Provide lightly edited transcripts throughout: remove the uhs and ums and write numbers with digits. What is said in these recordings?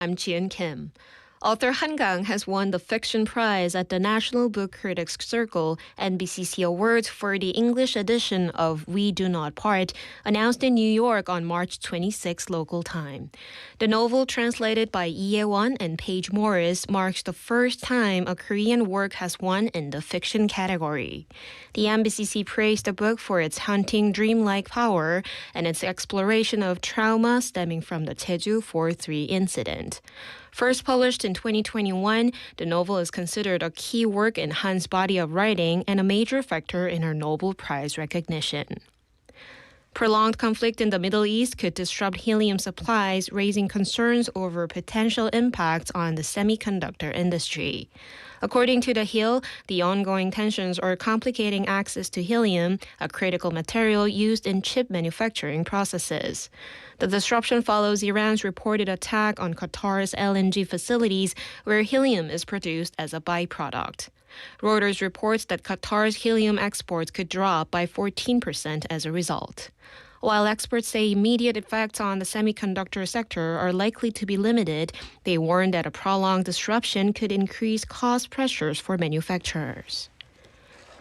I'm Jian Kim. Author Han Gang has won the Fiction Prize at the National Book Critics Circle and BCC Awards for the English edition of We Do Not Part, announced in New York on March 26 local time. The novel, translated by Lee Ye-won and Paige Morris, marks the first time a Korean work has won in the fiction category. The MBCC praised the book for its haunting, dreamlike power and its exploration of trauma stemming from the Jeju 4-3 incident. First published in 2021, the novel is considered a key work in Han's body of writing and a major factor in her Nobel Prize recognition. Prolonged conflict in the Middle East could disrupt helium supplies, raising concerns over potential impacts on the semiconductor industry. According to The Hill, the ongoing tensions are complicating access to helium, a critical material used in chip manufacturing processes. The disruption follows Iran's reported attack on Qatar's LNG facilities, where helium is produced as a byproduct. Reuters reports that Qatar's helium exports could drop by 14% as a result. While experts say immediate effects on the semiconductor sector are likely to be limited, they warn that a prolonged disruption could increase cost pressures for manufacturers.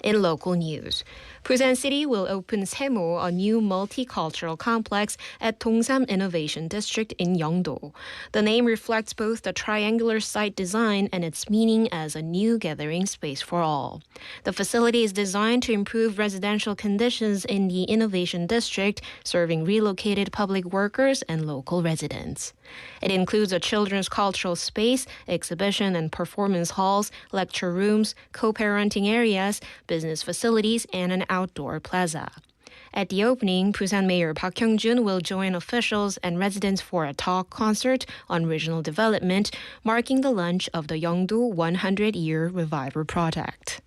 In local news, Busan City will open Semo, a new multicultural complex at Dongsan Innovation District in Yeongdo. The name reflects both the triangular site design and its meaning as a new gathering space for all. The facility is designed to improve residential conditions in the Innovation District, serving relocated public workers and local residents. It includes a children's cultural space, exhibition and performance halls, lecture rooms, co-parenting areas, business facilities, and an outdoor plaza. At the opening, Busan Mayor Park Hyung-jun will join officials and residents for a talk concert on regional development, marking the launch of the Yeongdo 100-Year Revival Project.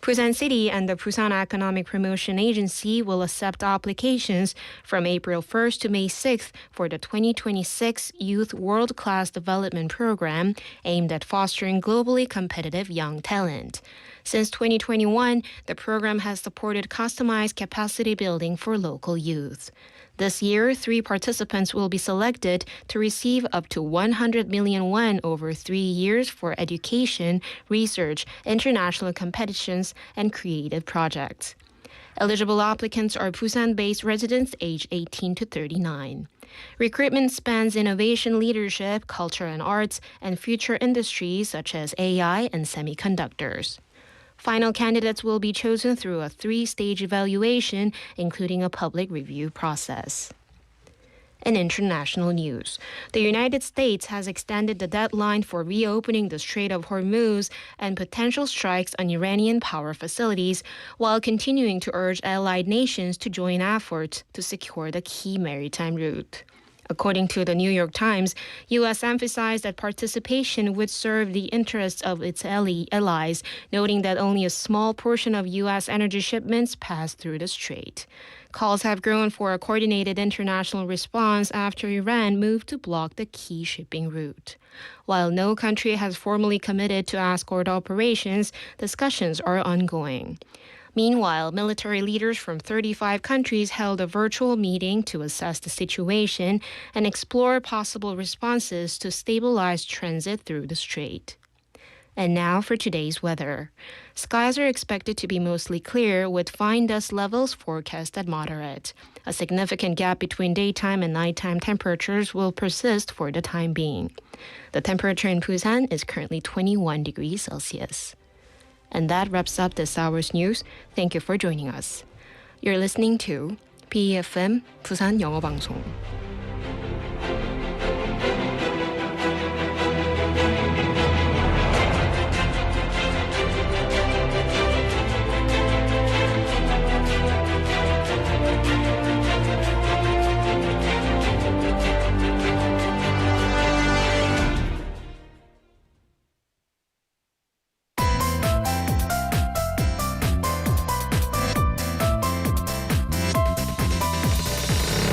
Busan City and the Busan Economic Promotion Agency will accept applications from April 1st to May 6th for the 2026 Youth World Class Development Program, aimed at fostering globally competitive young talent. Since 2021, the program has supported customized capacity building for local youth. This year, 3 participants will be selected to receive up to 100 million won over 3 years for education, research, international competitions, and creative projects. Eligible applicants are Busan-based residents aged 18 to 39. Recruitment spans innovation leadership, culture and arts, and future industries such as AI and semiconductors. Final candidates will be chosen through a 3-stage evaluation, including a public review process. In international news, the United States has extended the deadline for reopening the Strait of Hormuz and potential strikes on Iranian power facilities, while continuing to urge allied nations to join efforts to secure the key maritime route. According to the New York Times, U.S. emphasized that participation would serve the interests of its allies, noting that only a small portion of U.S. energy shipments pass through the strait. Calls have grown for a coordinated international response after Iran moved to block the key shipping route. While no country has formally committed to escort operations, discussions are ongoing. Meanwhile, military leaders from 35 countries held a virtual meeting to assess the situation and explore possible responses to stabilize transit through the strait. And now for today's weather. Skies are expected to be mostly clear, with fine dust levels forecast at moderate. A significant gap between daytime and nighttime temperatures will persist for the time being. The temperature in Busan is currently 21 degrees Celsius. And that wraps up this hour's news. Thank you for joining us. You're listening to BFM 부산영어방송.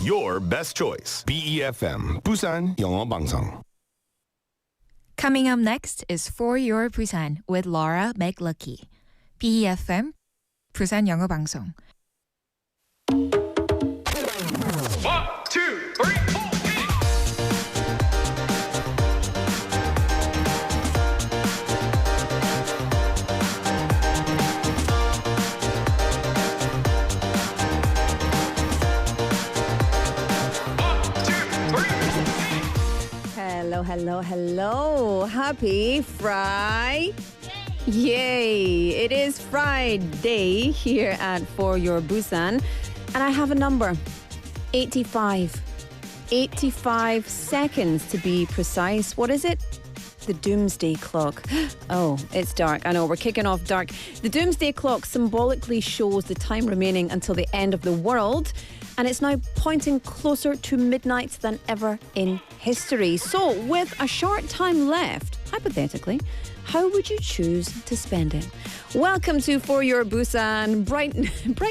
Your best choice. BEFM Busan 영어방송. Coming up next is For Your Busan with Laura McLucky. BEFM 부산영어방송. 1, 2, 3, 4, Hello, hello, hello. Happy Friday. Yay. It is Friday here at For Your Busan. And I have a number. 85. 85 seconds to be precise. What is it? The Doomsday Clock. Oh, it's dark. I know, we're kicking off dark. The Doomsday Clock symbolically shows the time remaining until the end of the world, and it's now pointing closer to midnight than ever in history. So, with a short time left, hypothetically, how would you choose to spend it? Welcome to For Your Busan. Bright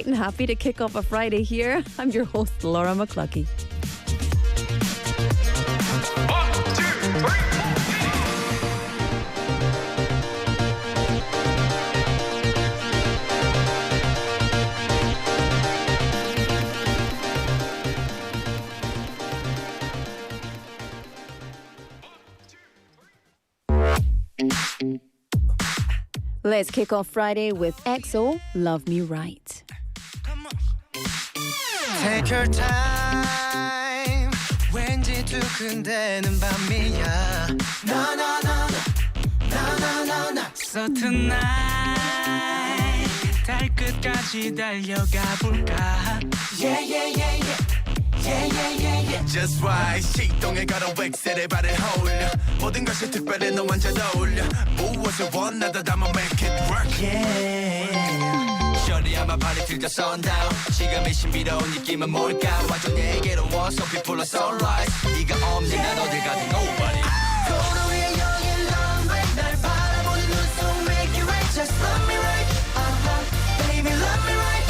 and happy to kick off a Friday here. I'm your host, Laura McCluskey. Let's kick off Friday with EXO, Love Me Right. Take your time 왠지 두근대는 밤이야 No, no, no, no, no, no, no. So tonight 달 끝까지 달려가 볼까 Yeah, yeah, yeah, yeah Yeah, yeah, yeah, yeah. Just right 시동에 걸어 웩셀에 발을 홀려 모든 것이 특별해 너 완전 어울려 무엇을 원하다 I'ma make it work Yeah Shorty I'm a party till the sundown 지금의 신비로운 느낌은 뭘까 완전 내게로 와서 people are sunrise 네가 없는 난 어딜 가도 nobody 도로 위에 여긴 runway 날 바라보는 눈속 make it right Just love me right Baby love me right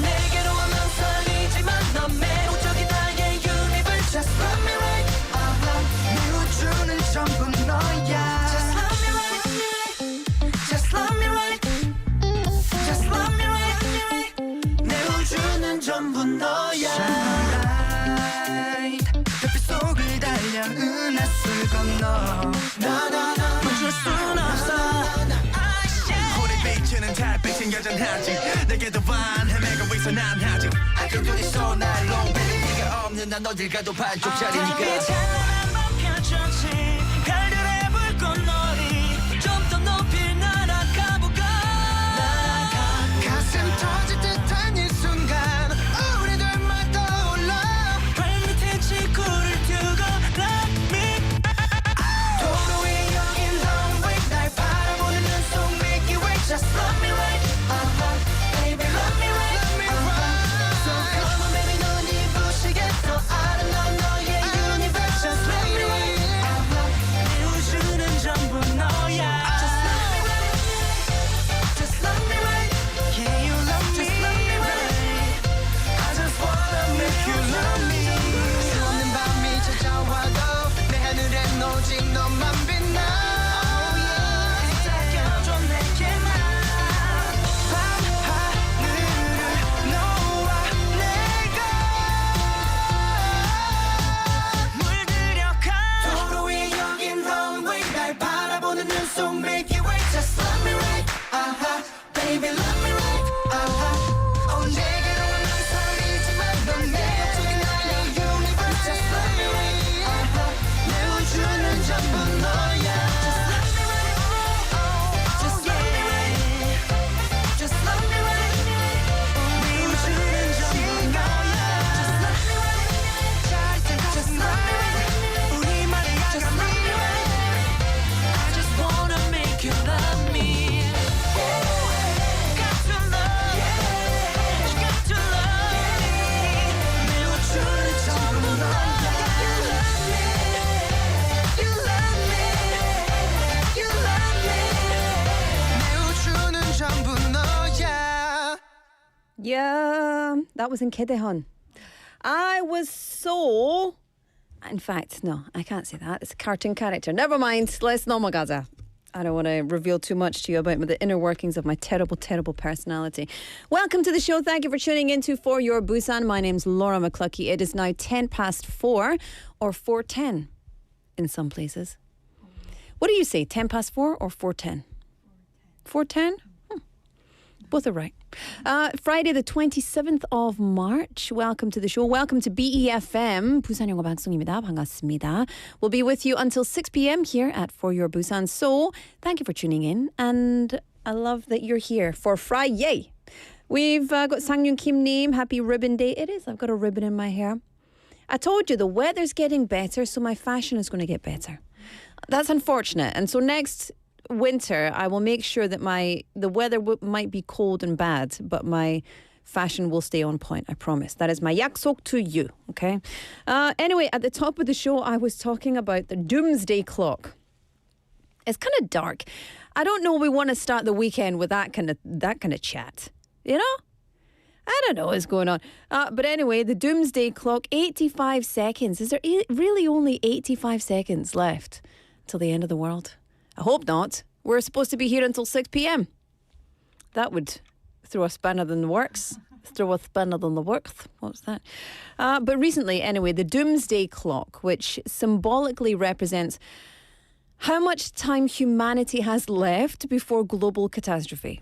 내게로 오면 설리지만 넌 매혹적인 나의 universe Just love me right 내 우주는 전부 너야 Just love me right Just love me right Just love me right 내 우주는 전부 너야 Shine bright 별빛 속을 달려 은하수를 건너 No, no, no 멈출 순 없어 우리 빛은 달빛은 여전하지 내게도 반 헤매고 있어 난 아직 아껴 눈이 쏘날로 네가 없는 난 어딜 가도 반쪽짜리니까 빛 하나만 펼쳐진 별들의 불꽃놀이 좀 더 높이 날아가볼까 가슴 터질 듯한 이 순간 우리들만 떠올라 발밑에 지구를 두고 Let me 도로 위에 여긴 runway 날 바라보는 눈속 Milky Way Just love me right Baby love me right So come on baby 눈이 부시겠어 아름다운 너의 universe Just love me right 내 우주는 전부 너야 Just love me right Just love me right Yeah you love me Just love me right I just wanna make you love me 수없는 밤이 찾아와도 내 하늘엔 오직 너만 빛나 Oh yeah 닦여줘 내게만 밤하늘을 너와 내가 물들여가 도로 위에 여긴 runway 날 바라보는 눈속 Milky Way Just love me right Baby love me right 내게로 오면 설리지만 넌 매력적인 나의 universe Just love me right 내 우주는 전부 너야 Just love me right Just love me right 내 우주는 전부 너야 Just love me right 우리만의 Just love me right I just wanna make you love me Got to love You got to love me 내 우주는 전부 너야 You love me You love me 내 우주는 전부 너야 Yeah, that was in Kedehon. I was so... In fact, no, I can't say that. It's a cartoon character. Never mind. Let's not magaza. I don't want to reveal too much to you about the inner workings of my terrible, terrible personality. Welcome to the show. Thank you for tuning in to For Your Busan. My name's Laura McCluskey. It is now 4:10 or 4:10 in some places. What do you say, 4:10 or 4:10? 4:10? Both are right. Friday the 27th of March. Welcome to the show. Welcome to BEFM. 부산영어방송입니다. 반갑습니다. We'll be with you until 6 p.m. here at For Your Busan. So, thank you for tuning in. And I love that you're here for Friday. We've got Sangyun Kim Nim. Happy Ribbon Day. It is. I've got a ribbon in my hair. I told you the weather's getting better, so my fashion is going to get better. That's unfortunate. And so next winter, I will make sure that the weather might be cold and bad, but my fashion will stay on point. I promise. That is my 약속 to you. Okay. Anyway, at the top of the show, I was talking about the Doomsday clock. It's kind of dark. I don't know. We want to start the weekend with that kind of chat. You know? I don't know what's going on. But anyway, the Doomsday clock, 85 seconds. Is there really only 85 seconds left till the end of the world? I hope not. We're supposed to be here until 6 p.m. That would throw a spanner in the works. Throw a spanner in the works. What's that? But recently, anyway, the Doomsday clock, which symbolically represents how much time humanity has left before global catastrophe.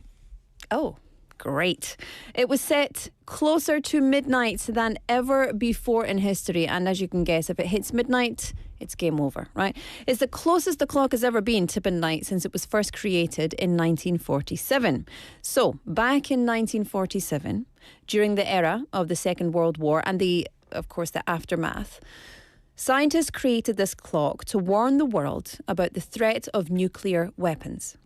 Oh, great. It was set closer to midnight than ever before in history. And as you can guess, if it hits midnight, it's game over, right? It's the closest the clock has ever been to midnight since it was first created in 1947. So, back in 1947, during the era of the Second World War and of course, the aftermath, scientists created this clock to warn the world about the threat of nuclear weapons.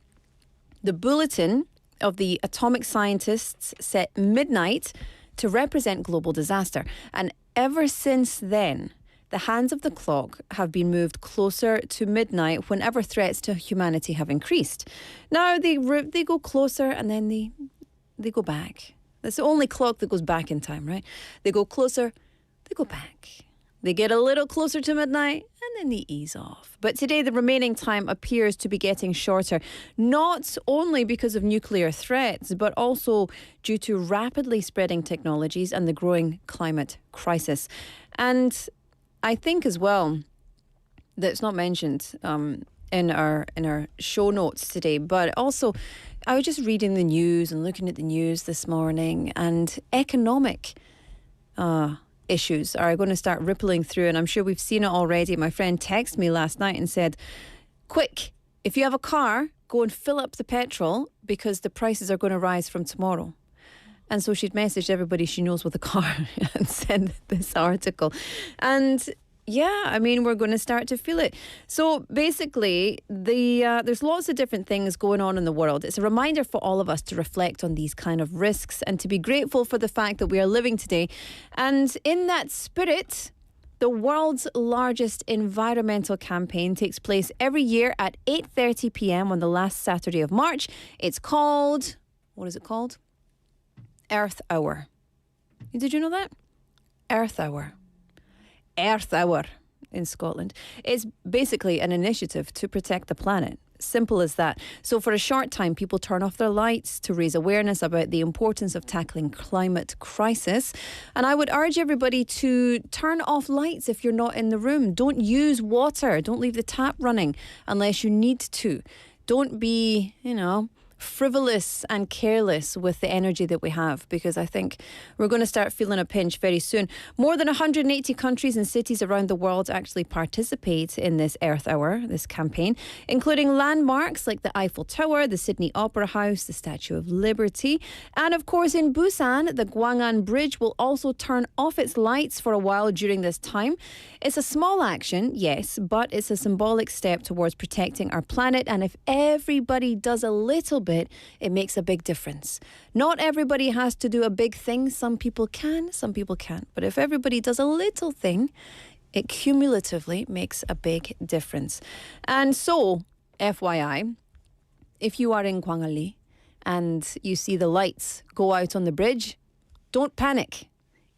The bulletin of the atomic scientists set midnight to represent global disaster. And ever since then, the hands of the clock have been moved closer to midnight whenever threats to humanity have increased. Now they go closer and then they go back. That's the only clock that goes back in time, right? They go closer, they go back. They get a little closer to midnight and then they ease off. But today the remaining time appears to be getting shorter, not only because of nuclear threats, but also due to rapidly spreading technologies and the growing climate crisis. And I think as well that it's not mentioned in our show notes today, but also I was just reading the news and looking at the news this morning, and economic issues are going to start rippling through, and I'm sure we've seen it already. My friend texted me last night and said, quick, if you have a car, go and fill up the petrol because the prices are going to rise from tomorrow. And so she'd messaged everybody she knows with a car and sent this article. And yeah, I mean, we're going to start to feel it. So basically, there's lots of different things going on in the world. It's a reminder for all of us to reflect on these kind of risks and to be grateful for the fact that we are living today. And in that spirit, the world's largest environmental campaign takes place every year at 8:30 p.m. on the last Saturday of March. It's called, what is it called? Earth Hour. Did you know that? Earth Hour. Earth Hour in Scotland. It's basically an initiative to protect the planet. Simple as that. So for a short time, people turn off their lights to raise awareness about the importance of tackling climate crisis. And I would urge everybody to turn off lights if you're not in the room. Don't use water. Don't leave the tap running unless you need to. Don't be, frivolous and careless with the energy that we have, because I think we're going to start feeling a pinch very soon. More than 180 countries and cities around the world actually participate in this Earth Hour, this campaign, including landmarks like the Eiffel Tower, the Sydney Opera House, the Statue of Liberty. And of course, in Busan, the Gwangan Bridge will also turn off its lights for a while during this time. It's a small action, yes, but it's a symbolic step towards protecting our planet. And if everybody does a little bit, it makes a big difference. Not everybody has to do a big thing. Some people can, some people can't. But if everybody does a little thing, it cumulatively makes a big difference. And so, FYI, if you are in Gwangali and you see the lights go out on the bridge, don't panic.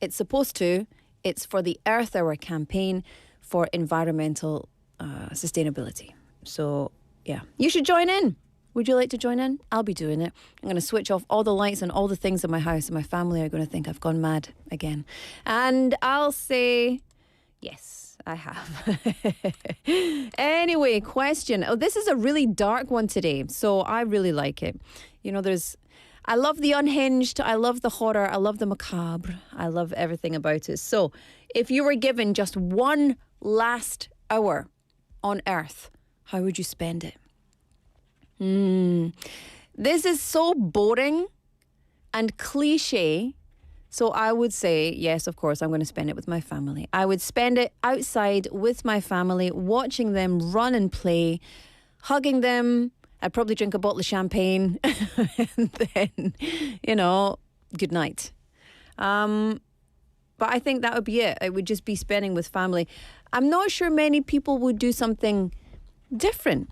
It's supposed to. It's for the Earth Hour campaign for environmental sustainability. So, yeah, you should join in. Would you like to join in? I'll be doing it. I'm going to switch off all the lights and all the things in my house, and my family are going to think I've gone mad again. And I'll say, yes, I have. Anyway, question. Oh, this is a really dark one today, so I really like it. I love the unhinged. I love the horror. I love the macabre. I love everything about it. So, if you were given just one last hour on Earth, how would you spend it? This is so boring and cliche. So I would say, yes, of course, I'm going to spend it with my family. I would spend it outside with my family, watching them run and play, hugging them. I'd probably drink a bottle of champagne and then, good night. But I think that would be it. It would just be spending with family. I'm not sure many people would do something different.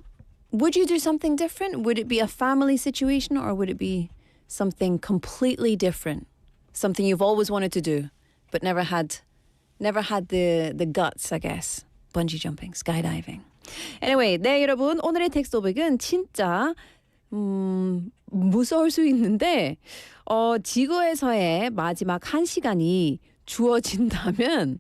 Would you do something different? Would it be a family situation or would it be something completely different? Something you've always wanted to do, but never had the guts, I guess. Bungee jumping, skydiving. Anyway, 네 여러분 오늘의 텍스트 토픽은 진짜 무서울 수 있는데 지구에서의 마지막 1시간이 주어진다면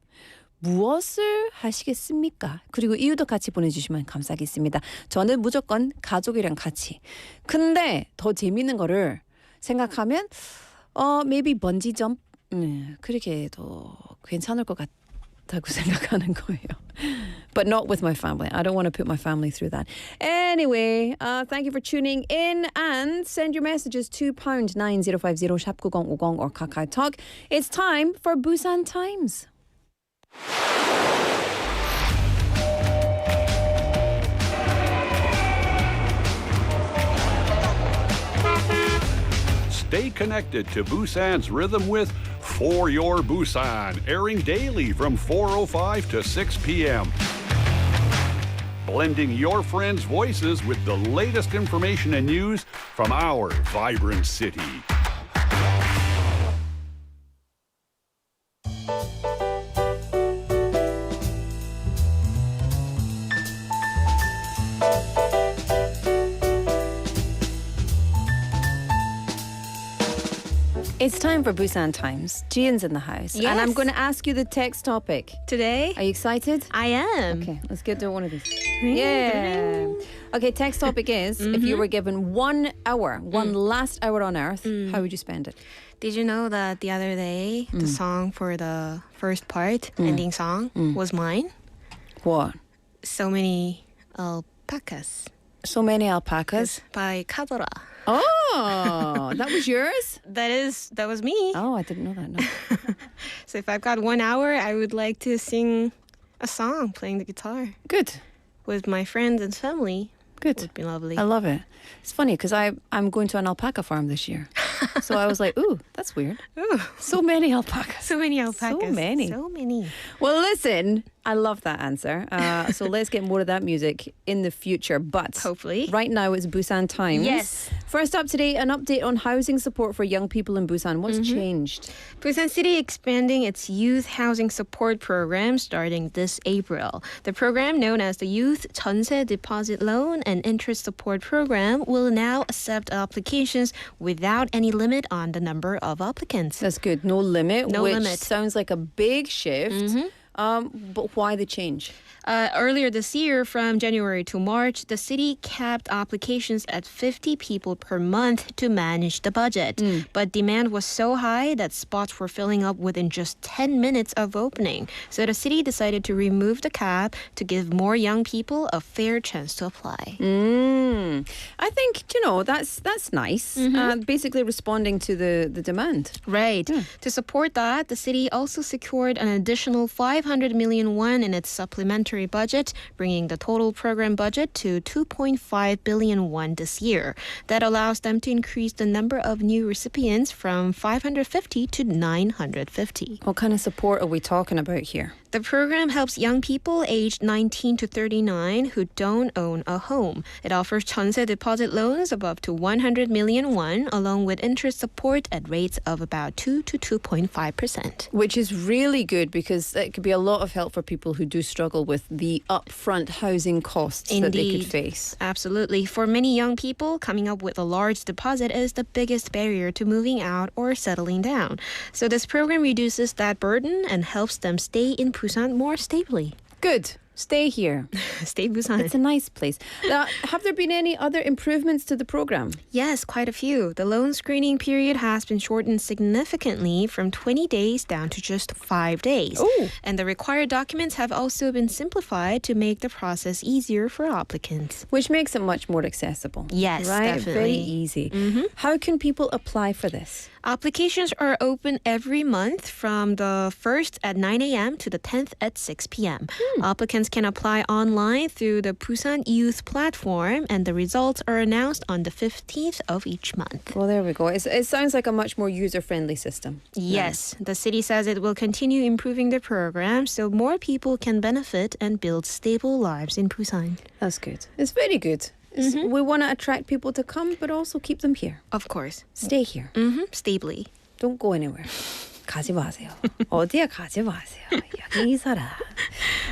무엇을 하시겠습니까? 그리고 이유도 같이 보내주시면 감사하겠습니다. 저는 무조건 가족이랑 같이. 근데 더 재밌는 거를 생각하면 maybe bungee jump 그렇게 해도 괜찮을 것 같다고 생각하는 거예요. But not with my family. I don't want to put my family through that. Anyway, thank you for tuning in and send your messages to #9050 샵 9050 or KakaoTalk. It's time for Busan Times. Stay connected to Busan's rhythm with For Your Busan, airing daily from 4:05 to 6 p.m. Blending your friends' voices with the latest information and news from our vibrant city. It's time for Busan Times. Jian's in the house. Yes. And I'm going to ask you the text topic. Today, Are you excited? I am. Okay, let's get to one of these. Yeah. Okay, text topic is, if you were given 1 hour, one last hour on Earth, how would you spend it? Did you know that the other day, the song for the first part, ending song, was mine? What? So Many Alpacas. So many alpacas. By Kadora. Oh, that was yours? That was me. Oh, I didn't know that. No. So if I've got 1 hour, I would like to sing a song playing the guitar Good. with my friends and family. Good. Would be lovely. I love it. It's funny because I'm going to an alpaca farm this year. So I was like, ooh, that's weird. Ooh, So many alpacas. so many alpacas. So many. So many. Well, listen, I love that answer. So let's get more of that music in the future. But Hopefully. right now it's Busan Times. Yes. First up today, an update on housing support for young people in Busan. What's changed? Busan City expanding its youth housing support program starting this April. The program, known as the Youth 전세 Deposit Loan and Interest Support Program, will now accept applications without any limit on the number of applicants. That's good. No limit. No which limit. sounds like a big shift. But why the change? Earlier this year, from January to March, the city capped applications at 50 people per month to manage the budget. But demand was so high that spots were filling up within just 10 minutes of opening. So the city decided to remove the cap to give more young people a fair chance to apply. I think, that's nice. Basically responding to the demand. Right. To support that, the city also secured an additional 500 million won in its supplementary budget, bringing the total program budget to 2.5 billion won this year. That allows them to increase the number of new recipients from 550 to 950. What kind of support are we talking about here? The program helps young people aged 19 to 39 who don't own a home. It offers 전세 deposit loans of up to 100 million won, along with interest support at rates of about 2 to 2.5%. Which is really good because it could be a lot of help for people who do struggle with the upfront housing costs that they could Indeed. face. Absolutely. For many young people, coming up with a large deposit is the biggest barrier to moving out or settling down. So this program reduces that burden and helps them stay in Busan more stably. Good. Stay here. Stay Busan. It's a nice place. Have there been any other improvements to the program? Yes, quite a few. The loan screening period has been shortened significantly from 20 days down to just 5 days. Oh. And the required documents have also been simplified to make the process easier for applicants. Which makes it much more accessible. Yes, right? definitely. Very easy. How can people apply for this? Applications are open every month from the 1st at 9 a.m. to the 10th at 6 p.m. Applicants can apply online through the Busan Youth platform, and the results are announced on the 15th of each month. Well, there we go. It sounds like a much more user-friendly system. Yes, the city says it will continue improving the program so more people can benefit and build stable lives in Busan. That's good. It's very good. We want to attract people to come, but also keep them here. Of course. Stay here. Stably. Don't go anywhere. 가지 마세요. 어디에 가지 마세요. 여기 살아.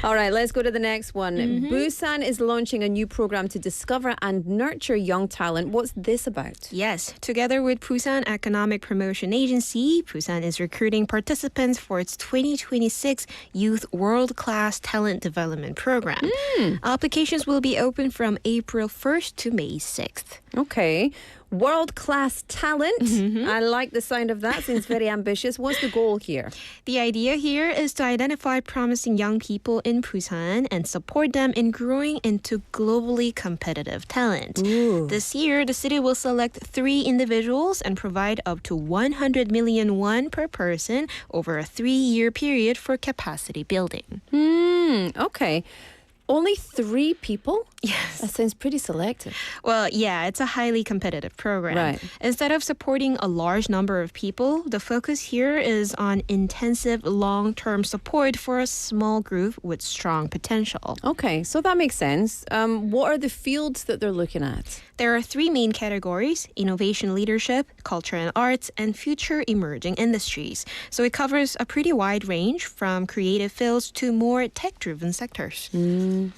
All right, let's go to the next one. Busan is launching a new program to discover and nurture young talent. What's this about? Yes, together with Busan Economic Promotion Agency, Busan is recruiting participants for its 2026 Youth World Class Talent Development Program. Applications will be open from April 1st to May 6th. Okay. World-class talent. I like the sound of that. Seems very ambitious. What's the goal here? The idea here is to identify promising young people in Busan and support them in growing into globally competitive talent. This year, the city will select 3 individuals and provide up to 100 million won per person over a 3-year period for capacity building. Okay. Only 3 people? Yes. That sounds pretty selective. Well, yeah, it's a highly competitive program. Right. Instead of supporting a large number of people, the focus here is on intensive long-term support for a small group with strong potential. Okay, so that makes sense. What are the fields that they're looking at? There are 3 main categories: innovation leadership, culture and arts, and future emerging industries. So it covers a pretty wide range from creative fields to more tech-driven sectors.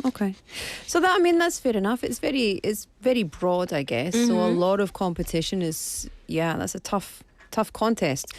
Okay. So that's fair enough. It's very broad, I guess. So a lot of competition is, that's a tough contest.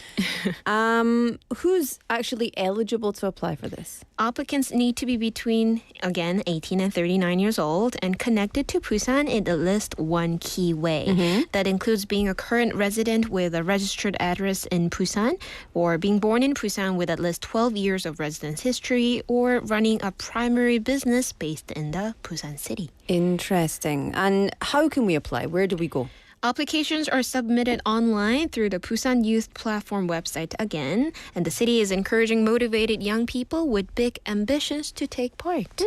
Who's actually eligible to apply for this? Applicants need to be between, again, 18 and 39 years old and connected to Busan in at least one key way. That includes being a current resident with a registered address in Busan, or being born in Busan with at least 12 years of residence history, or running a primary business based in the Busan city. Interesting. And how can we apply? Where do we go? Applications are submitted online through the Busan Youth Platform website again, and the city is encouraging motivated young people with big ambitions to take part.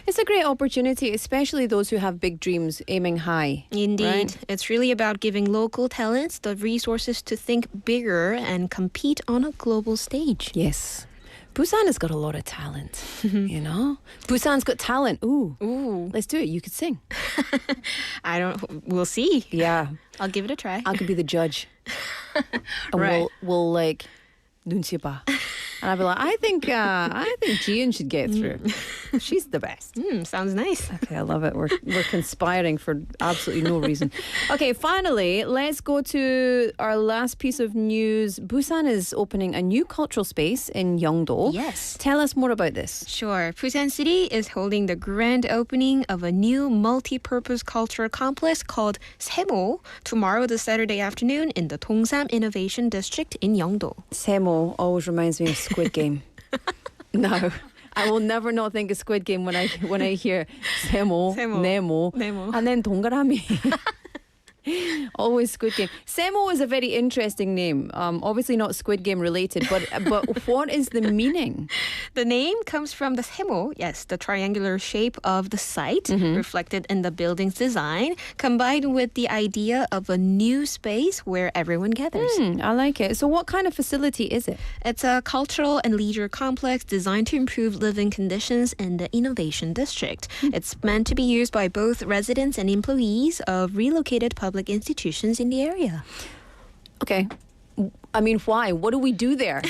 It's a great opportunity, especially those who have big dreams, aiming high. Indeed. Right? It's really about giving local talents the resources to think bigger and compete on a global stage. Yes. Busan has got a lot of talent, you know? Busan's got talent. Ooh. Let's do it. You could sing. We'll see. Yeah. I'll give it a try. I could be the judge. And Right. we'll like, 눈치 봐. And I'd be like, I think Jian should get through. She's the best. Sounds nice. Okay, I love it. We're conspiring for absolutely no reason. Okay, finally, let's go to our last piece of news. Busan is opening a new cultural space in Yeongdo. Yes. Tell us more about this. Sure. Busan City is holding the grand opening of a new multi-purpose cultural complex called 세모 tomorrow, this Saturday afternoon, in the Dongsam Innovation District in Yeongdo. 세모 always reminds me of Squid Game. No. I will never not think of Squid Game when I hear 세모, 네모. and then 동그라미. Always Squid Game. Semo is a very interesting name. Obviously not Squid Game related, but what is the meaning? The name comes from the 세모, yes, the triangular shape of the site reflected in the building's design, combined with the idea of a new space where everyone gathers. I like it. So what kind of facility is it? It's a cultural and leisure complex designed to improve living conditions in the Innovation District. It's meant to be used by both residents and employees of relocated public institutions in the area. Okay. I mean, why? What do we do there?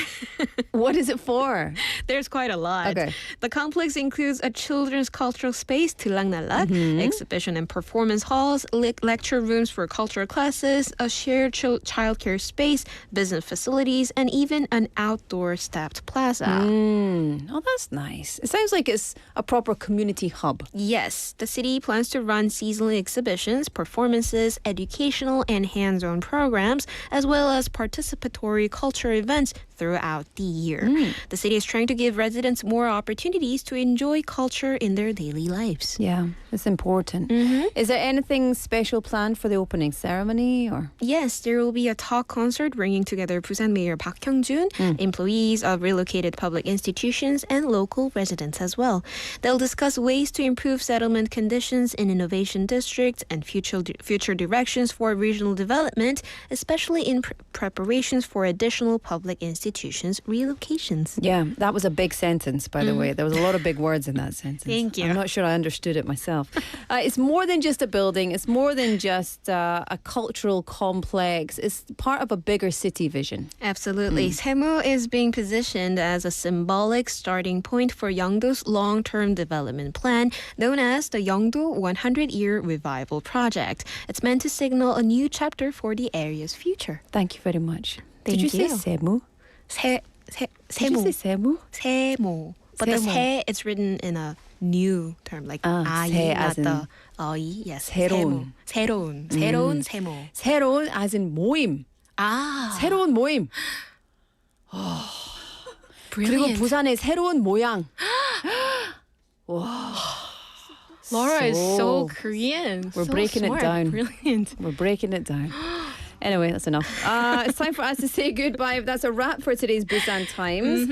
What is it for? There's quite a lot. Okay. The complex includes a children's cultural space, 들락날락, exhibition and performance halls, lecture rooms for cultural classes, a shared childcare space, business facilities, and even an outdoor stepped plaza. Oh, that's nice. It sounds like it's a proper community hub. Yes, the city plans to run seasonal exhibitions, performances, educational and hands-on programs, as well as participatory culture events throughout the year. The city is trying to give residents more opportunities to enjoy culture in their daily lives. Yeah, it's important. Is there anything special planned for the opening ceremony? Or Yes, there will be a talk concert bringing together Busan Mayor Park Hyung-jun, employees of relocated public institutions, and local residents as well. They'll discuss ways to improve settlement conditions in innovation districts and future directions for regional development, especially in preparations for additional public institutions relocations. yeah, that was a big sentence, by the way. There was a lot of big words in that sentence. Thank you. I'm not sure I understood it myself. It's more than just a building. It's more than just a cultural complex. It's part of a bigger city vision. Absolutely. Semu is being positioned as a symbolic starting point for Yeongdo's long-term development plan, known as the Yeongdo 100-Year Revival Project. It's meant to signal a new chapter for the area's future. Thank you very much. Thank Did you you. say Semu? Did you Semu. say Semu? Semu. But the Semu. 세, it's written in a new term, like 아이, 세 not as in the 어이. Yes, 새로운. 새로운. 새로운 세모. 새로운 as in 모임. 아, 새로운 모임. 그리고 brilliant. 부산의 새로운 모양. Laura is so So- Korean. We're So breaking it smart. down. Brilliant. We're breaking it down. Anyway, that's enough. It's time for us to say goodbye. That's a wrap for today's Busan Times.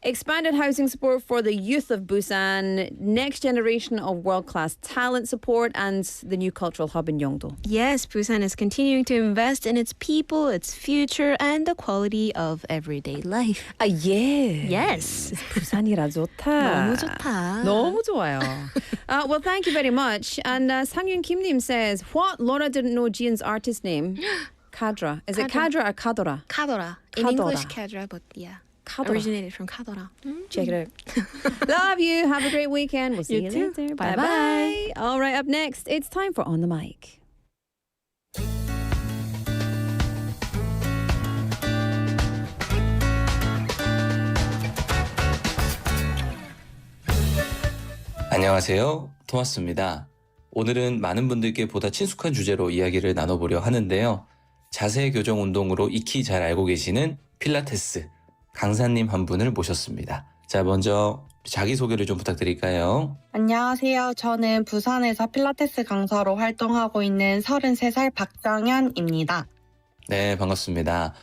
Expanded housing support for the youth of Busan, next generation of world-class talent support, and the new cultural hub in Yeongdo. Yes, Busan is continuing to invest in its people, its future, and the quality of everyday life. Yeah. Yes. 부산이라 좋다. 너무 좋다. 너무 좋아요. Well, thank you very much. And 상윤 Kim님 says, what? Laura didn't know Jian's artist name. Kadra. Is it Kadra or Kadora? 카더라. In 카더라. English, 카더라, but yeah. 카더라. Originated from 카더라. Check it out. Love you. Have a great weekend. We'll see You you too. later. Bye-bye. Bye-bye. All right, up next, it's time for On the Mic. 안녕하세요. 토마스입니다. 오늘은 많은 분들께 보다 친숙한 주제로 이야기를 나눠보려 하는데요. 자세 교정 운동으로 익히 잘 알고 계시는 필라테스 강사님 한 분을 모셨습니다. 자, 먼저 자기소개를 좀 부탁드릴까요? 안녕하세요. 저는 부산에서 필라테스 강사로 활동하고 있는 33살 박정현입니다. 네, 반갑습니다.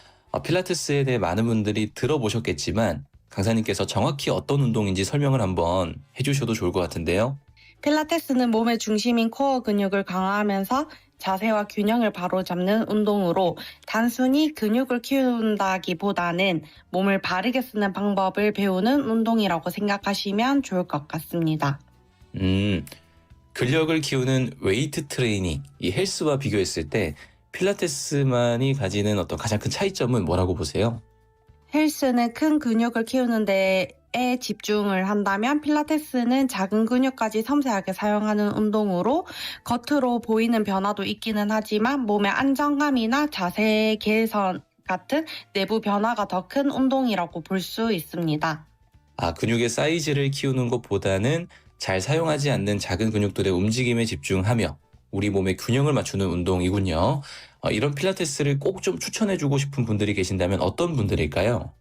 필라테스에 대해 많은 분들이 들어보셨겠지만 강사님께서 정확히 어떤 운동인지 설명을 한번 해주셔도 좋을 것 같은데요. 필라테스는 몸의 중심인 코어 근육을 강화하면서 자세와 균형을 바로잡는 운동으로 단순히 근육을 키운다기보다는 몸을 바르게 쓰는 방법을 배우는 운동이라고 생각하시면 좋을 것 같습니다. 근력을 키우는 웨이트 트레이닝, 이 헬스와 비교했을 때 필라테스만이 가지는 어떤 가장 큰 차이점은 뭐라고 보세요? 헬스는 큰 근육을 키우는 데에 집중을 한다면 필라테스는 작은 근육까지 섬세하게 사용하는 운동으로 겉으로 보이는 변화도 있기는 하지만 몸의 안정감이나 자세 개선 같은 내부 변화가 더 큰 운동이라고 볼 수 있습니다. 근육의 사이즈를 키우는 것보다는 잘 사용하지 않는 작은 근육들의 움직임에 집중하며 우리 몸의 균형을 맞추는 운동이군요. 이런 필라테스를 꼭 좀 추천해주고 싶은 분들이 계신다면 어떤 분들일까요?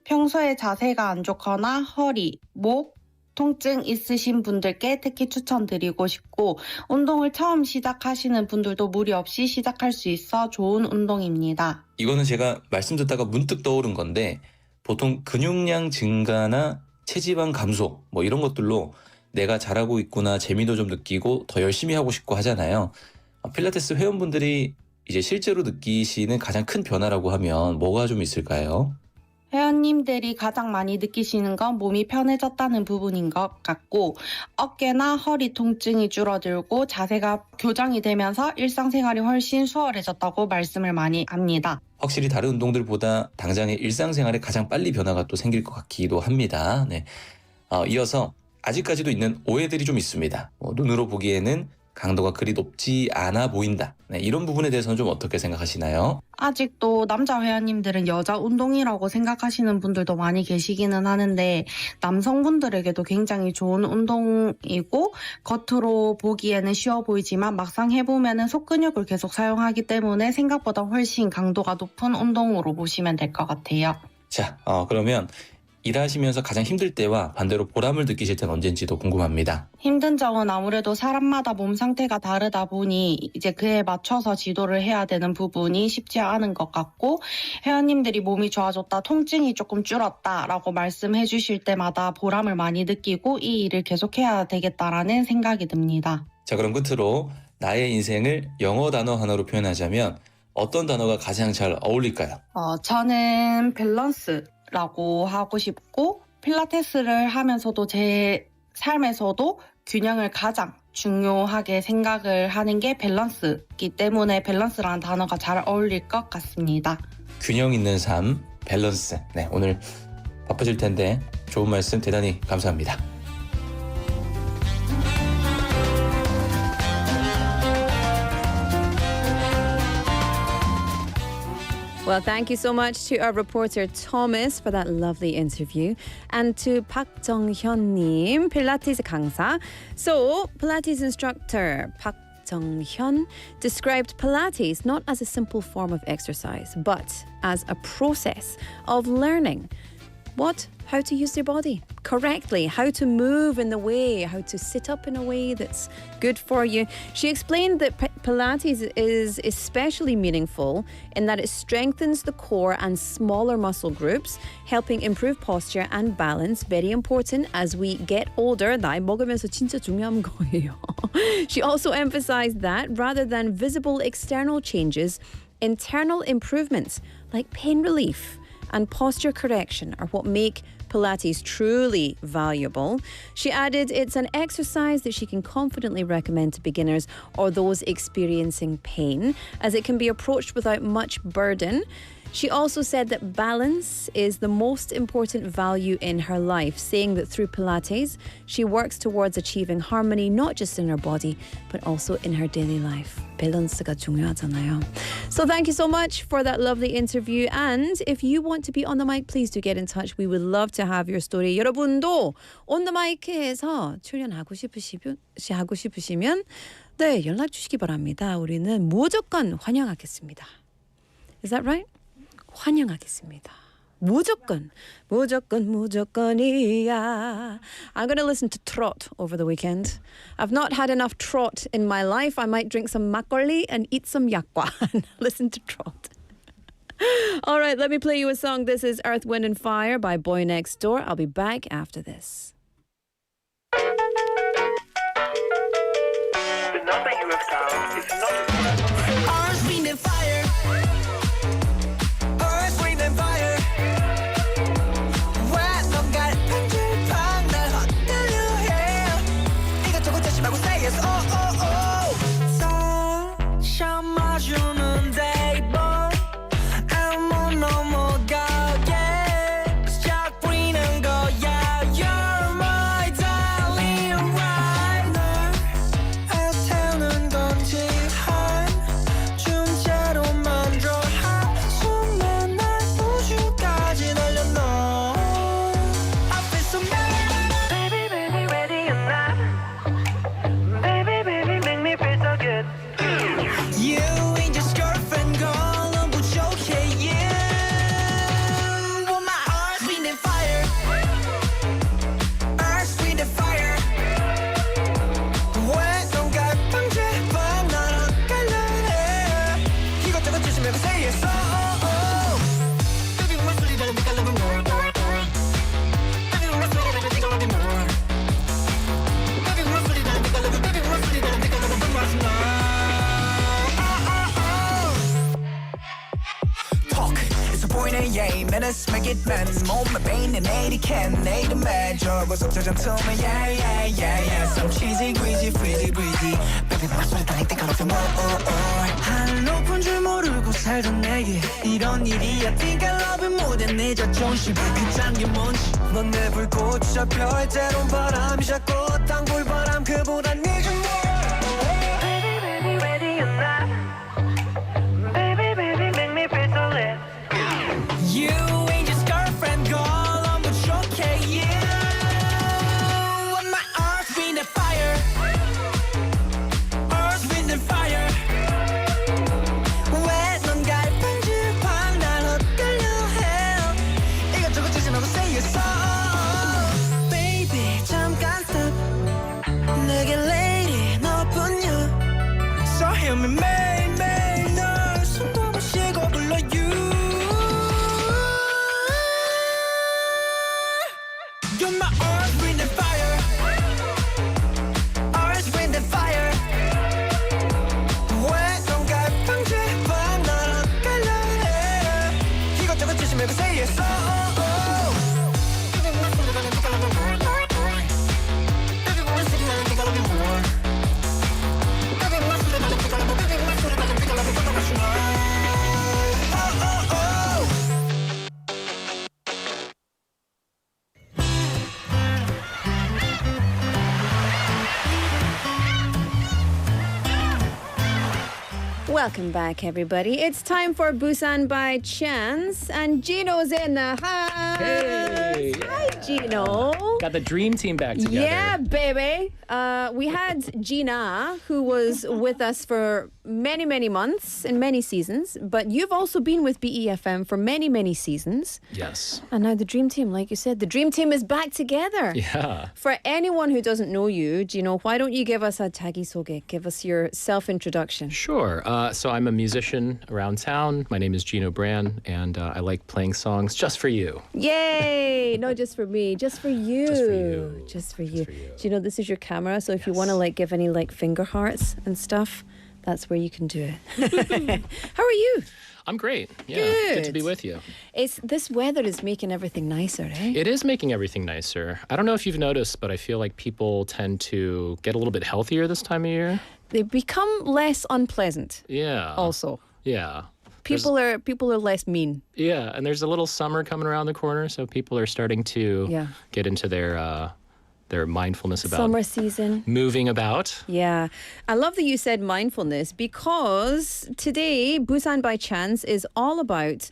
평소에 자세가 안 좋거나 허리, 목, 통증 있으신 분들께 특히 추천드리고 싶고 운동을 처음 시작하시는 분들도 무리 없이 시작할 수 있어 좋은 운동입니다. 이거는 제가 말씀 듣다가 문득 떠오른 건데 보통 근육량 증가나 체지방 감소 뭐 이런 것들로 내가 잘하고 있구나 재미도 좀 느끼고 더 열심히 하고 싶고 하잖아요. 필라테스 회원분들이 이제 실제로 느끼시는 가장 큰 변화라고 하면 뭐가 좀 있을까요? 회원님들이 가장 많이 느끼시는 건 몸이 편해졌다는 부분인 것 같고 어깨나 허리 통증이 줄어들고 자세가 교정이 되면서 일상생활이 훨씬 수월해졌다고 말씀을 많이 합니다. 확실히 다른 운동들보다 당장의 일상생활에 가장 빨리 변화가 또 생길 것 같기도 합니다. 네. 이어서 아직까지도 있는 오해들이 좀 있습니다. 눈으로 보기에는 강도가 그리 높지 않아 보인다. 네, 이런 부분에 대해서는 좀 어떻게 생각하시나요? 아직도 남자 회원님들은 여자 운동이라고 생각하시는 분들도 많이 계시기는 하는데 남성분들에게도 굉장히 좋은 운동이고 겉으로 보기에는 쉬워 보이지만 막상 해보면 속근육을 계속 사용하기 때문에 생각보다 훨씬 강도가 높은 운동으로 보시면 될 것 같아요. 자, 그러면 일하시면서 가장 힘들 때와 반대로 보람을 느끼실 때는 언제인지도 궁금합니다. 힘든 점은 아무래도 사람마다 몸 상태가 다르다 보니 이제 그에 맞춰서 지도를 해야 되는 부분이 쉽지 않은 것 같고 회원님들이 몸이 좋아졌다, 통증이 조금 줄었다라고 말씀해 주실 때마다 보람을 많이 느끼고 이 일을 계속해야 되겠다라는 생각이 듭니다. 자, 그럼 끝으로 나의 인생을 영어 단어 하나로 표현하자면 어떤 단어가 가장 잘 어울릴까요? 저는 밸런스라고 하고 싶고 필라테스를 하면서도 제 삶에서도 균형을 가장 중요하게 생각을 하는 게 밸런스이기 때문에 밸런스라는 단어가 잘 어울릴 것 같습니다. 균형 있는 삶, 밸런스. 네, 오늘 바쁘실 텐데 좋은 말씀 대단히 감사합니다. Well, thank you so much to our reporter Thomas for that lovely interview, and to Park Jung-hyun-님, Pilates 강사. So, Pilates instructor Park Jung-hyun described Pilates not as a simple form of exercise, but as a process of learning how to use their body correctly, how to move in the way, how to sit up in a way that's good for you. She explained that Pilates is especially meaningful in that it strengthens the core and smaller muscle groups, helping improve posture and balance. Very important as we get older. 나이 먹으면서 진짜 중요한 거예요. She also emphasized that rather than visible external changes, internal improvements like pain relief and posture correction are what make Pilates truly valuable. She added it's an exercise that she can confidently recommend to beginners or those experiencing pain, as it can be approached without much burden. She also said that balance is the most important value in her life, saying that through Pilates, she works towards achieving harmony not just in her body, but also in her daily life. 밸런스가 중요하잖아요. So thank you so much for that lovely interview. And if you want to be on the mic, please do get in touch. We would love to have your story. 여러분도 on the mic에서 출연하고 싶으시면 네, 연락 주시기 바랍니다. 우리는 무조건 환영하겠습니다. Is that right? 환영하겠습니다. 무조건이야. I'm going to listen to trot over the weekend. I've not had enough trot in my life. I might drink some 막걸리 and eat some yakwa and listen to trot. All right, let me play you a song. This is Earth, Wind and Fire by Boy Next Door. I'll be back after this. The number you have dialed is not Earth, wind and fire. Earth, wind and fire. 왜 넌 갈팡질팡 날 헛들려 해. 이것저것 다시 말고 say yes. Oh, oh, oh. Sunshine 마주는 day boy. 아무 넘어가게 시작 부리는 거야. You're my darling right. 널 애태우는 건지 한 줌째로 만들어 한숨만 날 우주까지 날려놓어. I feel so bad. Baby, baby, ready or not. Baby, baby, make minutes make it bend 몸에 베이는 80 can 내일은 매줘 고속도전 to me yeah yeah yeah yeah some cheesy greasy freezy breezy baby my sweet darling think I love you more oh oh 하늘 높은 줄 모르고 살던 내게 이런 일이야 think I love you more than 내 자존심 그 짠게 뭔지 넌 내 불꽃이자 별 때론 바람이 자꾸 땅굴바람 그보다 늦은 Baby baby ready or not Baby baby make me feel so lit You ain't just girlfriend girl I'm with your okay you And my earth wind and fire Earth wind and fire 왜 넌 갈팡질팡 날 헛들려 해 이것저것 주지 말고 say yes Baby 잠깐 stop 내게 lady 너뿐이야 So hear me 매일매일 널 숨도 못 쉬고 불러 you You're my earth, wind and fire Earth, wind and fire 왜 넌 갈팡질팡 날 헛갈려 해 이것저것 주지 말고 say yes Welcome back, everybody. It's time for Busan by Chance, and Gino's in the house. Hey! Hi, Gino. Got the dream team back together. Yeah, baby. We had Gina, who was with us for many, many months and many seasons, but you've also been with BEFM for many, many seasons. Yes. And now the dream team, like you said, the dream team is back together. Yeah. For anyone who doesn't know you, Gino, why don't you give us a 자기소개? Give us your self-introduction. Sure. So I'm a musician around town. My name is Gino Brand, and I like playing songs just for you. Yay! Not just for me, just for you. Just for you. Just for you. for you. Do you know this is your camera? So if you want to like give any like finger hearts and stuff, that's where you can do it. How are you? I'm great. Yeah. Good to be Good. with you. This weather is making everything nicer, eh? It is making everything nicer. I don't know if you've noticed, but I feel like people tend to get a little bit healthier this time of year. They become less unpleasant. Yeah. Also, Yeah. people are less mean. Yeah, and there's a little summer coming around the corner, so people are starting to Yeah. get into their mindfulness about Summer season. moving about. Yeah. I love that you said mindfulness because today, Busan by Chance is all about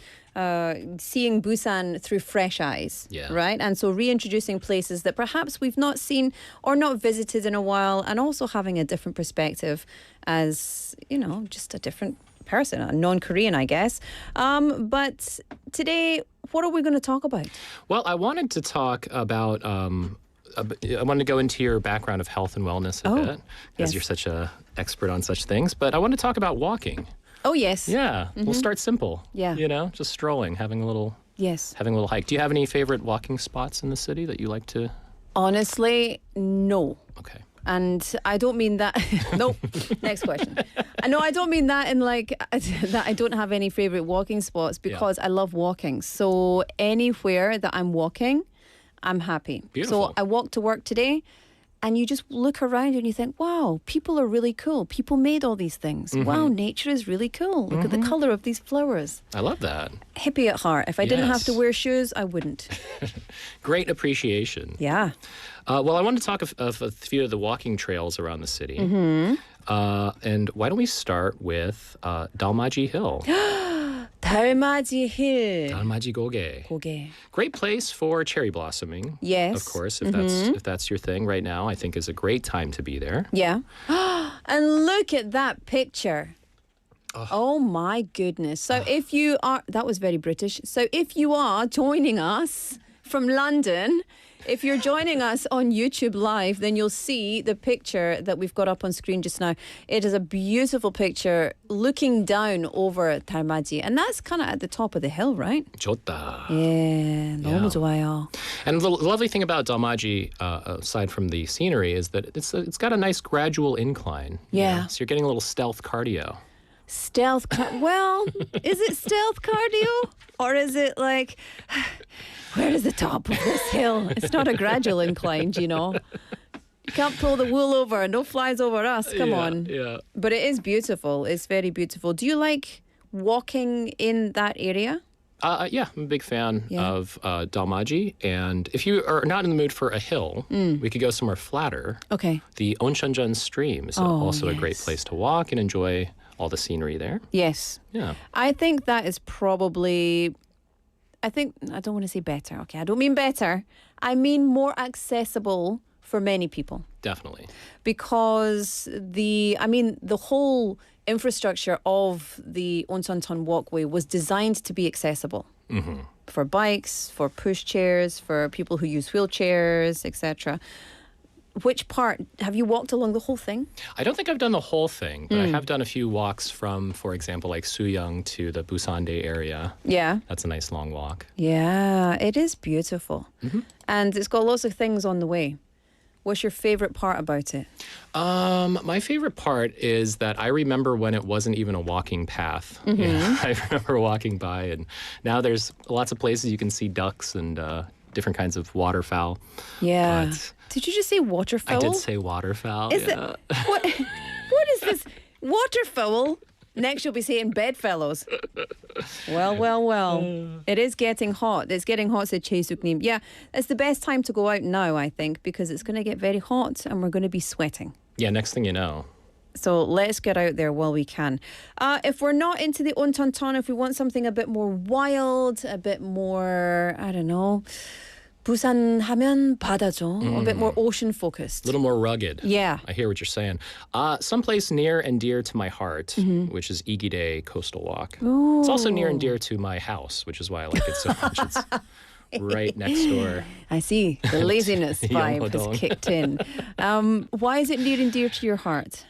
seeing Busan through fresh eyes. Yeah. Right? And so reintroducing places that perhaps we've not seen or not visited in a while and also having a different perspective as, you know, just a different person, a non-Korean, I guess. But today, what are we going to talk about? Well, I wanted to talk about. I wanted to go into your background of health and wellness a bit, because yes. you're such an expert on such things. But I want to talk about walking. Oh, yes. Yeah, we'll start simple. Yeah. You know, just strolling, having a little Yes. hike. Do you have any favorite walking spots in the city that you like to? Honestly, no. Okay. And I don't mean that. Nope. Next question. No, I don't mean that in like that I don't have any favorite walking spots because I love walking. So anywhere that I'm walking, I'm happy. Beautiful. So I walked to work today and you just look around and you think, wow, people are really cool. People made all these things. Wow, nature is really cool. Look at the color of these flowers. I love that. Hippie at heart. If I didn't have to Yes. wear shoes, I wouldn't. Great appreciation. Yeah. Well, I want to talk of a few of the walking trails around the city. And why don't we start with Dalmaji Hill? 달맞이 힐. Dalmaji Goge. 고개. Great place for cherry blossoming. Yes. Of course, if that's your thing right now, I think is a great time to be there. Yeah. And look at that picture. Oh my goodness. So if you are, that was very British. So if you are joining us from London, if you're joining us on YouTube Live, then you'll see the picture that we've got up on screen just now. It is a beautiful picture looking down over 달맞이. And that's kind of at the top of the hill, right? 좋다. Yeah, 너무 좋아요. And the lovely thing about Dalmaji, aside from the scenery, is that it's got a nice gradual incline. Yeah. So you're getting a little stealth cardio. Well, is it stealth cardio? Or is it like, where is the top of this hill? It's not a gradual incline, Gino. You can't pull the wool over. No flies over us. Come on. Yeah. But it is beautiful. It's very beautiful. Do you like walking in that area? Yeah, I'm a big fan Yeah. of Dalmaji. And if you are not in the mood for a hill, we could go somewhere flatter. Okay. The Oncheonjeon stream is also a great place to walk and enjoy all the scenery there. Yes. Yeah. I think that is probably, I don't want to say better. Okay, I don't mean better. I mean more accessible for many people. Definitely. Because the whole infrastructure of the Oncheonjeon walkway was designed to be accessible. Mm-hmm. For bikes, for pushchairs, for people who use wheelchairs, etc. Which part? Have you walked along the whole thing? I don't think I've done the whole thing, but I have done a few walks from, for example, like Suyang to the Busan area. Yeah. That's a nice long walk. Yeah, it is beautiful. Mm-hmm. And it's got lots of things on the way. What's your favorite part about it? My favorite part is that I remember when it wasn't even a walking path. Mm-hmm. Yeah, I remember walking by, and now there's lots of places you can see ducks and different kinds of waterfowl. Yeah. But Did you just say waterfowl? I did say waterfowl. Is yeah. it what is this? Waterfowl? Next you'll be saying bedfellows. Well. It is getting hot. It's getting hot, said Chae Suk-nim. Yeah, it's the best time to go out now, I think, because it's going to get very hot and we're going to be sweating. Yeah, next thing you know. So let's get out there while we can. If we're not into the Oncheonjeon, if we want something a bit more wild, a bit more, I don't know, Busan 하면 바다죠. A bit more ocean focused. A little more rugged. Yeah. I hear what you're saying. Someplace near and dear to my heart, which is Igide Coastal Walk. Ooh. It's also near and dear to my house, which is why I like it so much. It's right next door. I see. The laziness vibe has Yongho-dong. kicked in. Why is it near and dear to your heart?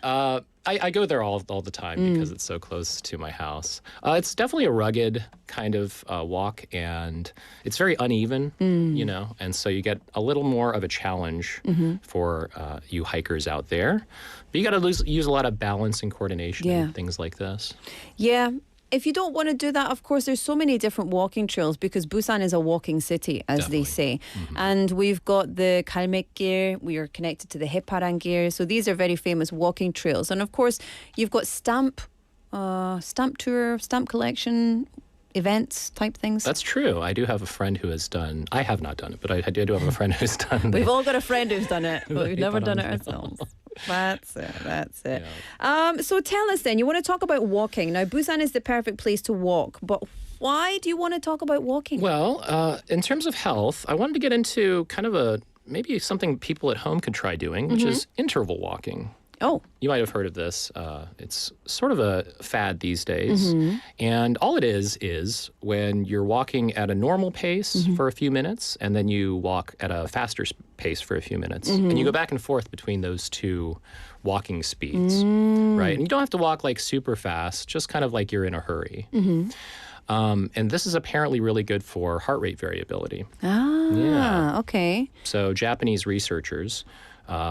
I go there all the time because it's so close to my house. It's definitely a rugged kind of walk, and it's very uneven, you know, and so you get a little more of a challenge for you hikers out there. But you got to use a lot of balance and coordination and things like this. Yeah. If you don't want to do that, of course, there's so many different walking trails because Busan is a walking city, as they say. And we've got the Galmekgil, we are connected to the Heparangil. So these are very famous walking trails. And of course, you've got stamp tour, stamp collection, events type things. That's true. I do have a friend who has done, I have not done it, but I do have a friend who's done We've the all got a friend who's done it, but we've never done it ourselves. That's it. Yeah. So tell us then, you want to talk about walking. Now, Busan is the perfect place to walk, but why do you want to talk about walking? Well, in terms of health, I wanted to get into kind of maybe something people at home could try doing, which is interval walking. Oh. You might have heard of this. It's sort of a fad these days. And all it is when you're walking at a normal pace for a few minutes, and then you walk at a faster pace for a few minutes. And you go back and forth between those two walking speeds, right? And you don't have to walk like super fast, just kind of like you're in a hurry. And this is apparently really good for heart rate variability. Ah, okay. So Japanese researchers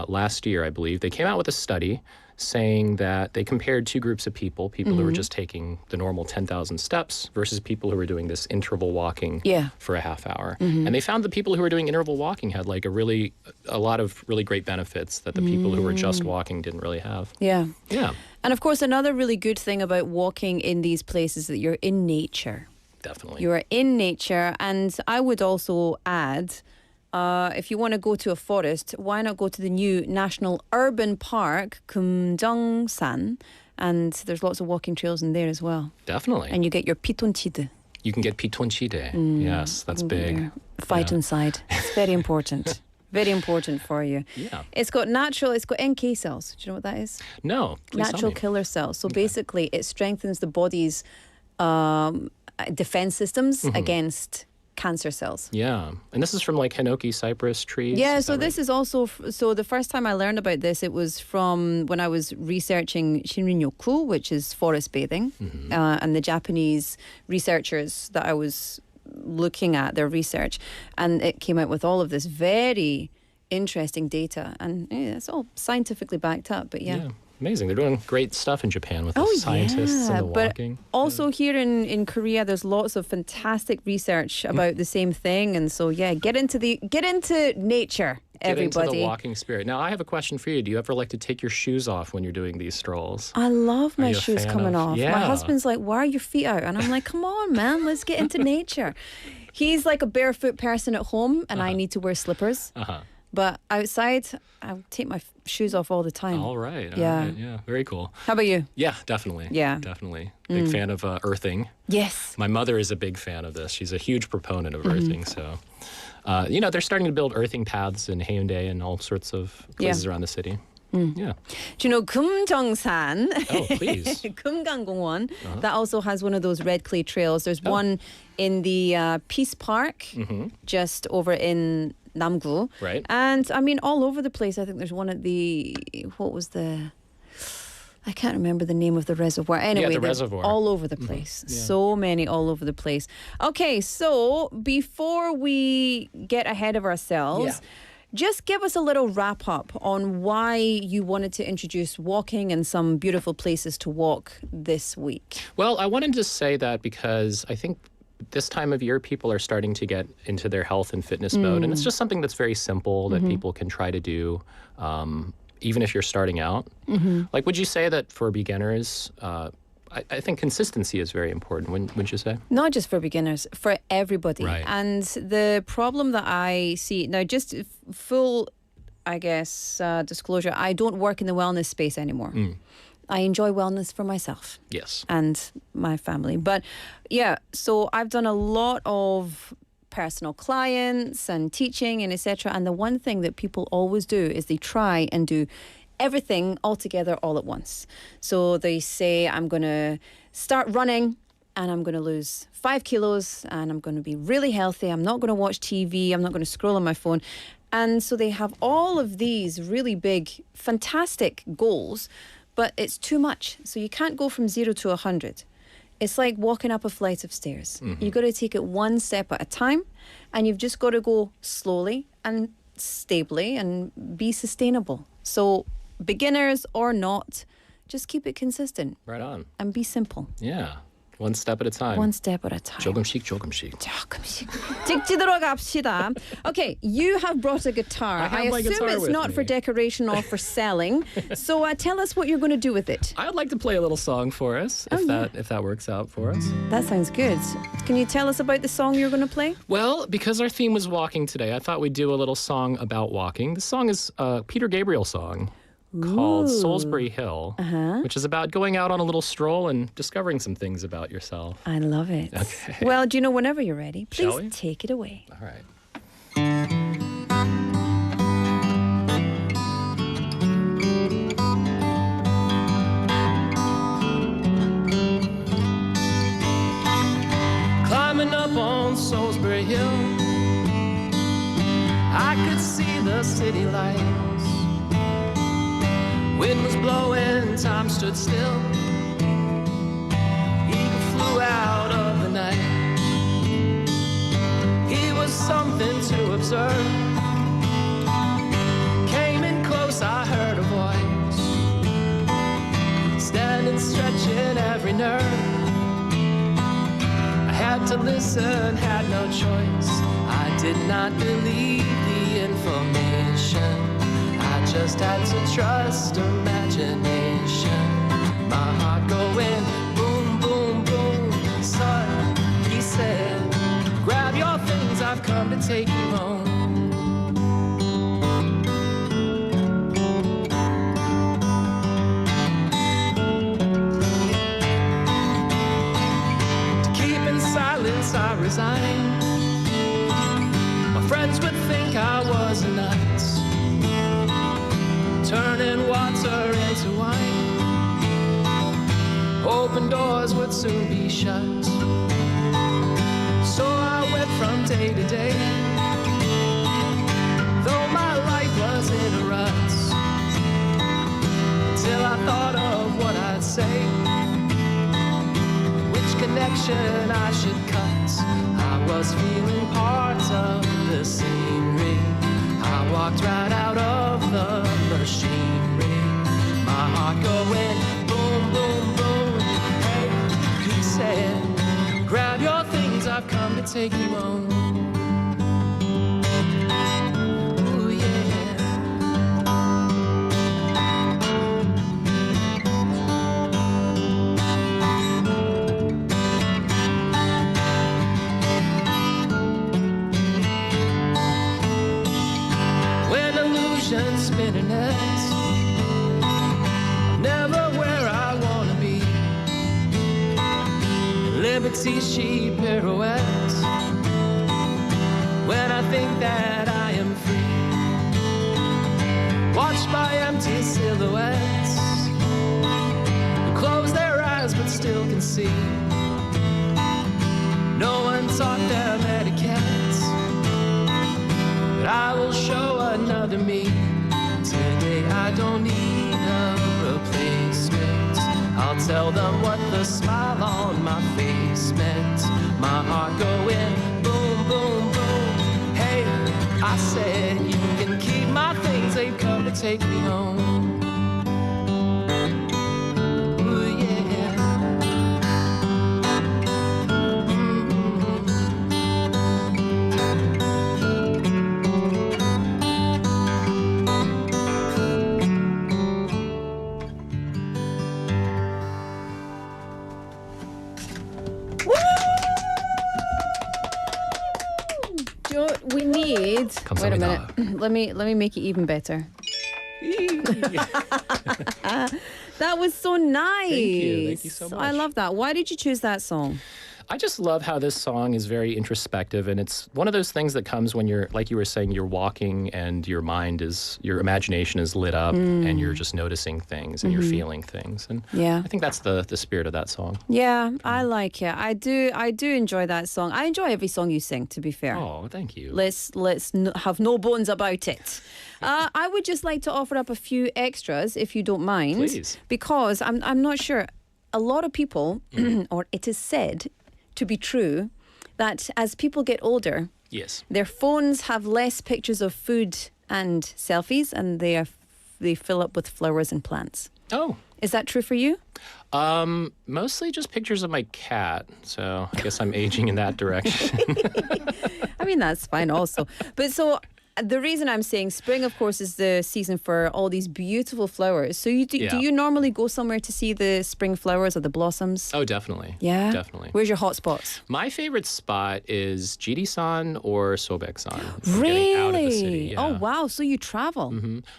last year, I believe, they came out with a study saying that they compared two groups of people who were just taking the normal 10,000 steps versus people who were doing this interval walking for a half hour. And they found the people who were doing interval walking had like a lot of really great benefits that the people who were just walking didn't really have. Yeah. Yeah, And of course, another really good thing about walking in these places is that you're in nature. definitely. You are in nature. And I would also add, if you want to go to a forest, why not go to the new National Urban Park, Kumjeongsan, and there's lots of walking trails in there as well. Definitely. And you get your pitonchide. You can get pitonchide. Yes, that's big. Phytoncide. It's very important. Very important for you. Yeah. It's got NK cells. Do you know what that is? No, please tell Natural me. killer cells. So basically, it strengthens the body's defense systems against cancer cells. Yeah. And this is from like Hinoki cypress trees? Yeah, Is so that this right? is also, so the first time I learned about this, it was from when I was researching Shinrin-yoku, which is forest bathing, and the Japanese researchers that I was looking at, their research, and it came out with all of this very interesting data, and it's all scientifically backed up, but yeah. Amazing. They're doing great stuff in Japan with the scientists and the walking. But also here in Korea, there's lots of fantastic research about the same thing. And so, get into nature, everybody. Get into the walking spirit. Now, I have a question for you. Do you ever like to take your shoes off when you're doing these strolls? I love my you a shoes fan coming of- off. Yeah. My husband's like, why are your feet out? And I'm like, come on, man, let's get into nature. He's like a barefoot person at home, and I need to wear slippers. But outside, I take my shoes off all the time. All right. Yeah. All right. Yeah. Very cool. How about you? Yeah, definitely. Yeah. Definitely. Big fan of earthing. Yes. My mother is a big fan of this. She's a huge proponent of earthing. So, they're starting to build earthing paths in Haeundae and all sorts of places around the city. Yeah. Do you know Kumjongsan? Oh, please. Kumgangongwon. That also has one of those red clay trails. There's one in the Peace Park, just over in Namgu. Right. And I mean, all over the place. I think there's one at I can't remember the name of the reservoir. Anyway, the they're reservoir. all over the place. So many all over the place. Okay, so before we get ahead of ourselves, just give us a little wrap up on why you wanted to introduce walking and some beautiful places to walk this week. Well, I wanted to say that because I think this time of year, people are starting to get into their health and fitness mode. And it's just something that's very simple that people can try to do, even if you're starting out. Like, would you say that for beginners, I think consistency is very important, wouldn't you say? Not just for beginners, for everybody. Right. And the problem that I see, now just full, I guess, disclosure, I don't work in the wellness space anymore. I enjoy wellness for myself. Yes. And my family. But so I've done a lot of personal clients and teaching and etc. And the one thing that people always do is they try and do everything all together all at once. So they say, I'm going to start running and I'm going to lose 5 kilos and I'm going to be really healthy. I'm not going to watch TV. I'm not going to scroll on my phone. And so they have all of these really big, fantastic goals, but it's too much. So you can't go from 0 to 100. It's like walking up a flight of stairs. You've got to take it one step at a time, and you've just got to go slowly and stably and be sustainable. So beginners or not, just keep it consistent. Right on. And be simple. Yeah. One step at a time. One step at a time. 조금씩, 조금씩. 조금씩. 찍찍 갑시다. Okay, you have brought a guitar. I have my assume guitar it's with not me. for decoration or for selling. So tell us what you're going to do with it. I would like to play a little song for us, if that works out for us. That sounds good. Can you tell us about the song you're going to play? Well, because our theme was walking today, I thought we'd do a little song about walking. The song is a Peter Gabriel song called Salisbury Hill, which is about going out on a little stroll and discovering some things about yourself. I love it. Okay. Well, do you know whenever you're ready, Shall please we? take it away. All right. Climbing up on Salisbury Hill, I could see the city lights. Wind was blowing, time stood still. Eagle flew out of the night. He was something to observe. Came in close, I heard a voice, standing, stretching every nerve. I had to listen, had no choice. I did not believe the information. I just had to trust imagination. My heart going boom, boom, boom. Son, he said, grab your things, I've come to take you home. To keep in silence, I resigned. My friends would think I was nuts, turning water into wine. Open doors would soon be shut. So I went from day to day, though my life was in a rut, till I thought of what I'd say, which connection I should cut. I was feeling part of the scenery. I walked right out of the machinery. My heart heart going boom, boom, boom. Hey, he said, grab your things, I've come to take you home. Ooh, yeah. When illusions spinning us, never where I wanna be. Liberty she pirouettes when I think that I am free. Watched by empty silhouettes who close their eyes but still can see. No one taught them etiquettes, but I will show another me. Today I don't need a replacement. I'll tell them what the smile on my face meant. My heart going boom, boom, boom. Hey, I said you can keep my things, they've come to take me home. Ooh, yeah. We need. Wait a 감사합니다. minute. Let me make it even better. That was so nice. Thank you so much. I love that. Why did you choose that song? I just love how this song is very introspective, and it's one of those things that comes when you're, like you were saying, you're walking and your imagination is lit up, and you're just noticing things and you're feeling things. And Yeah. I think that's the spirit of that song. Yeah, I like it. I do enjoy that song. I enjoy every song you sing, to be fair. Oh, thank you. Let's have no bones about it. I would just like to offer up a few extras, if you don't mind. Please. Because I'm not sure. A lot of people, or it is said to be true, that as people get older, Yes. their phones have less pictures of food and selfies, and they fill up with flowers and plants. Oh. Is that true for you? Mostly just pictures of my cat. So I guess I'm aging in that direction. I mean, that's fine also. But so the reason I'm saying spring, of course, is the season for all these beautiful flowers. So do you normally go somewhere to see the spring flowers or the blossoms? Oh, definitely. Yeah? Definitely. Where's your hot spots? My favorite spot is Jiri-san or Sobek-san. Really? Getting out of the city. Oh, Yeah. wow. So you travel.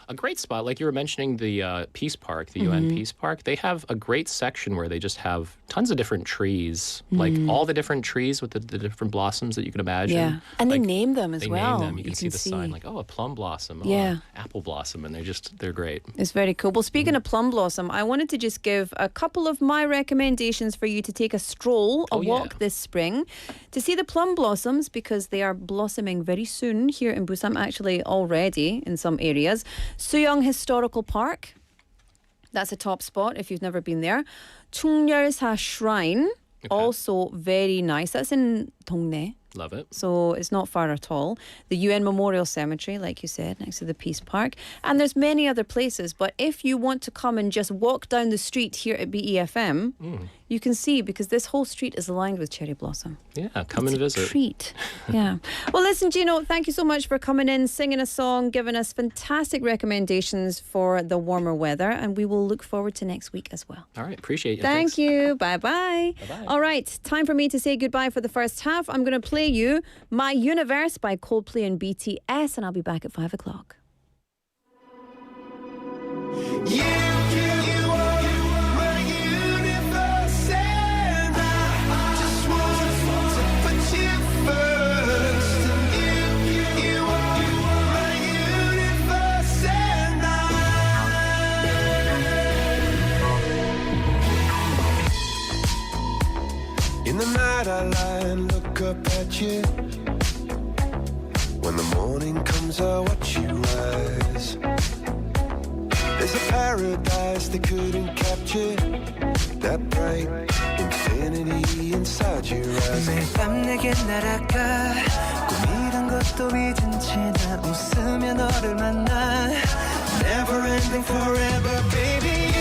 A great spot, like you were mentioning the Peace Park, the UN Peace Park. They have a great section where they just have tons of different trees, like all the different trees with the different blossoms that you can imagine. Yeah. And like, they name them as they well. name them. You can see the sign, like, oh, a plum blossom, Yeah. apple blossom, and they're great. It's very cool. Well, speaking of plum blossom, I wanted to just give a couple of my recommendations for you to take a stroll, a walk this spring, to see the plum blossoms, because they are blossoming very soon here in Busan, actually already in some areas. Suyong Historical Park. That's a top spot if you've never been there. Chungyalsa Shrine, also very nice. That's in Dongnae. Love it. So it's not far at all. The UN Memorial Cemetery, like you said, next to the Peace Park. And there's many other places. But if you want to come and just walk down the street here at BEFM, you can see, because this whole street is lined with cherry blossom. Yeah, come It's and visit. a treat. Yeah. Well, listen, Gino, thank you so much for coming in, singing a song, giving us fantastic recommendations for the warmer weather. And we will look forward to next week as well. All right, appreciate you. Thank Thanks. you. Bye-bye. Bye-bye. All right, time for me to say goodbye for the first half. I'm going to play you My Universe by Coldplay and BTS, and I'll be back at 5 o'clock. You are my universe, and I just want to put you first. You are my universe, and in the night I lie and look up at you. When the morning comes I watch you rise. There's a paradise they couldn't capture, that bright infinity inside your eyes. 매일 밤 내게 날아가 꿈이란 것도 잊은 채 난 웃으며 너를 만나 Never ending forever, baby.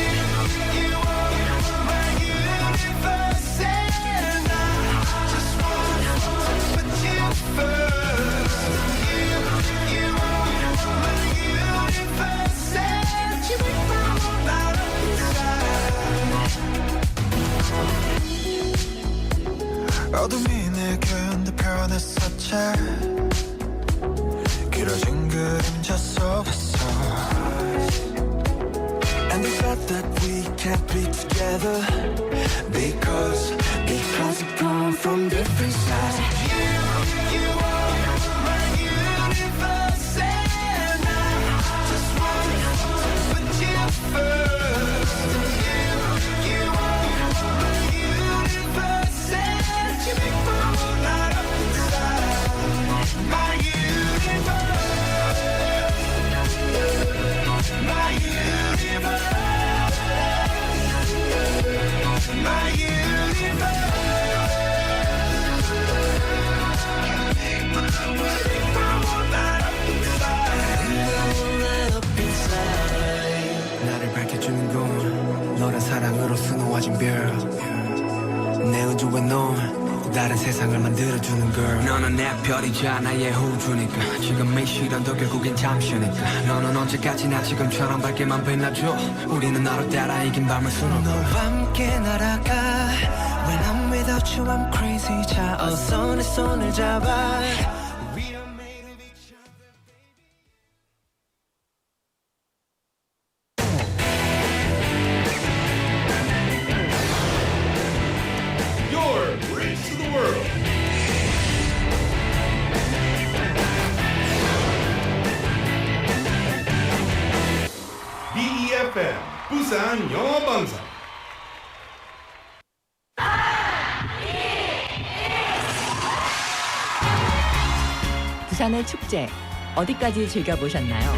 어둠이 내게 변했었지 길어진 그림자 속에서 And we thought that we can't be together Because we come from different sides You are my universe And I just want to put you first You are my universe And you make my whole light up inside My universe My universe My universe 나를 밝혀주는 건 너란 사랑으로 수놓아진 별내 우주에 넌 다른 세상을 만들어주는 girl 너는 내 별이자 나의 호주니까 지금의 시련도 결국엔 잠시니까 너는 언제까지나 지금처럼 밝게만 빛나줘 우리는 너를 따라 이긴 밤을 수놓고 너와 함께 날아가 When I'm without you I'm crazy 자 어서 내 손을 잡아 Your Bridge to the World. BEFM 부산 영어방송. 부산의 축제 어디까지 즐겨보셨나요?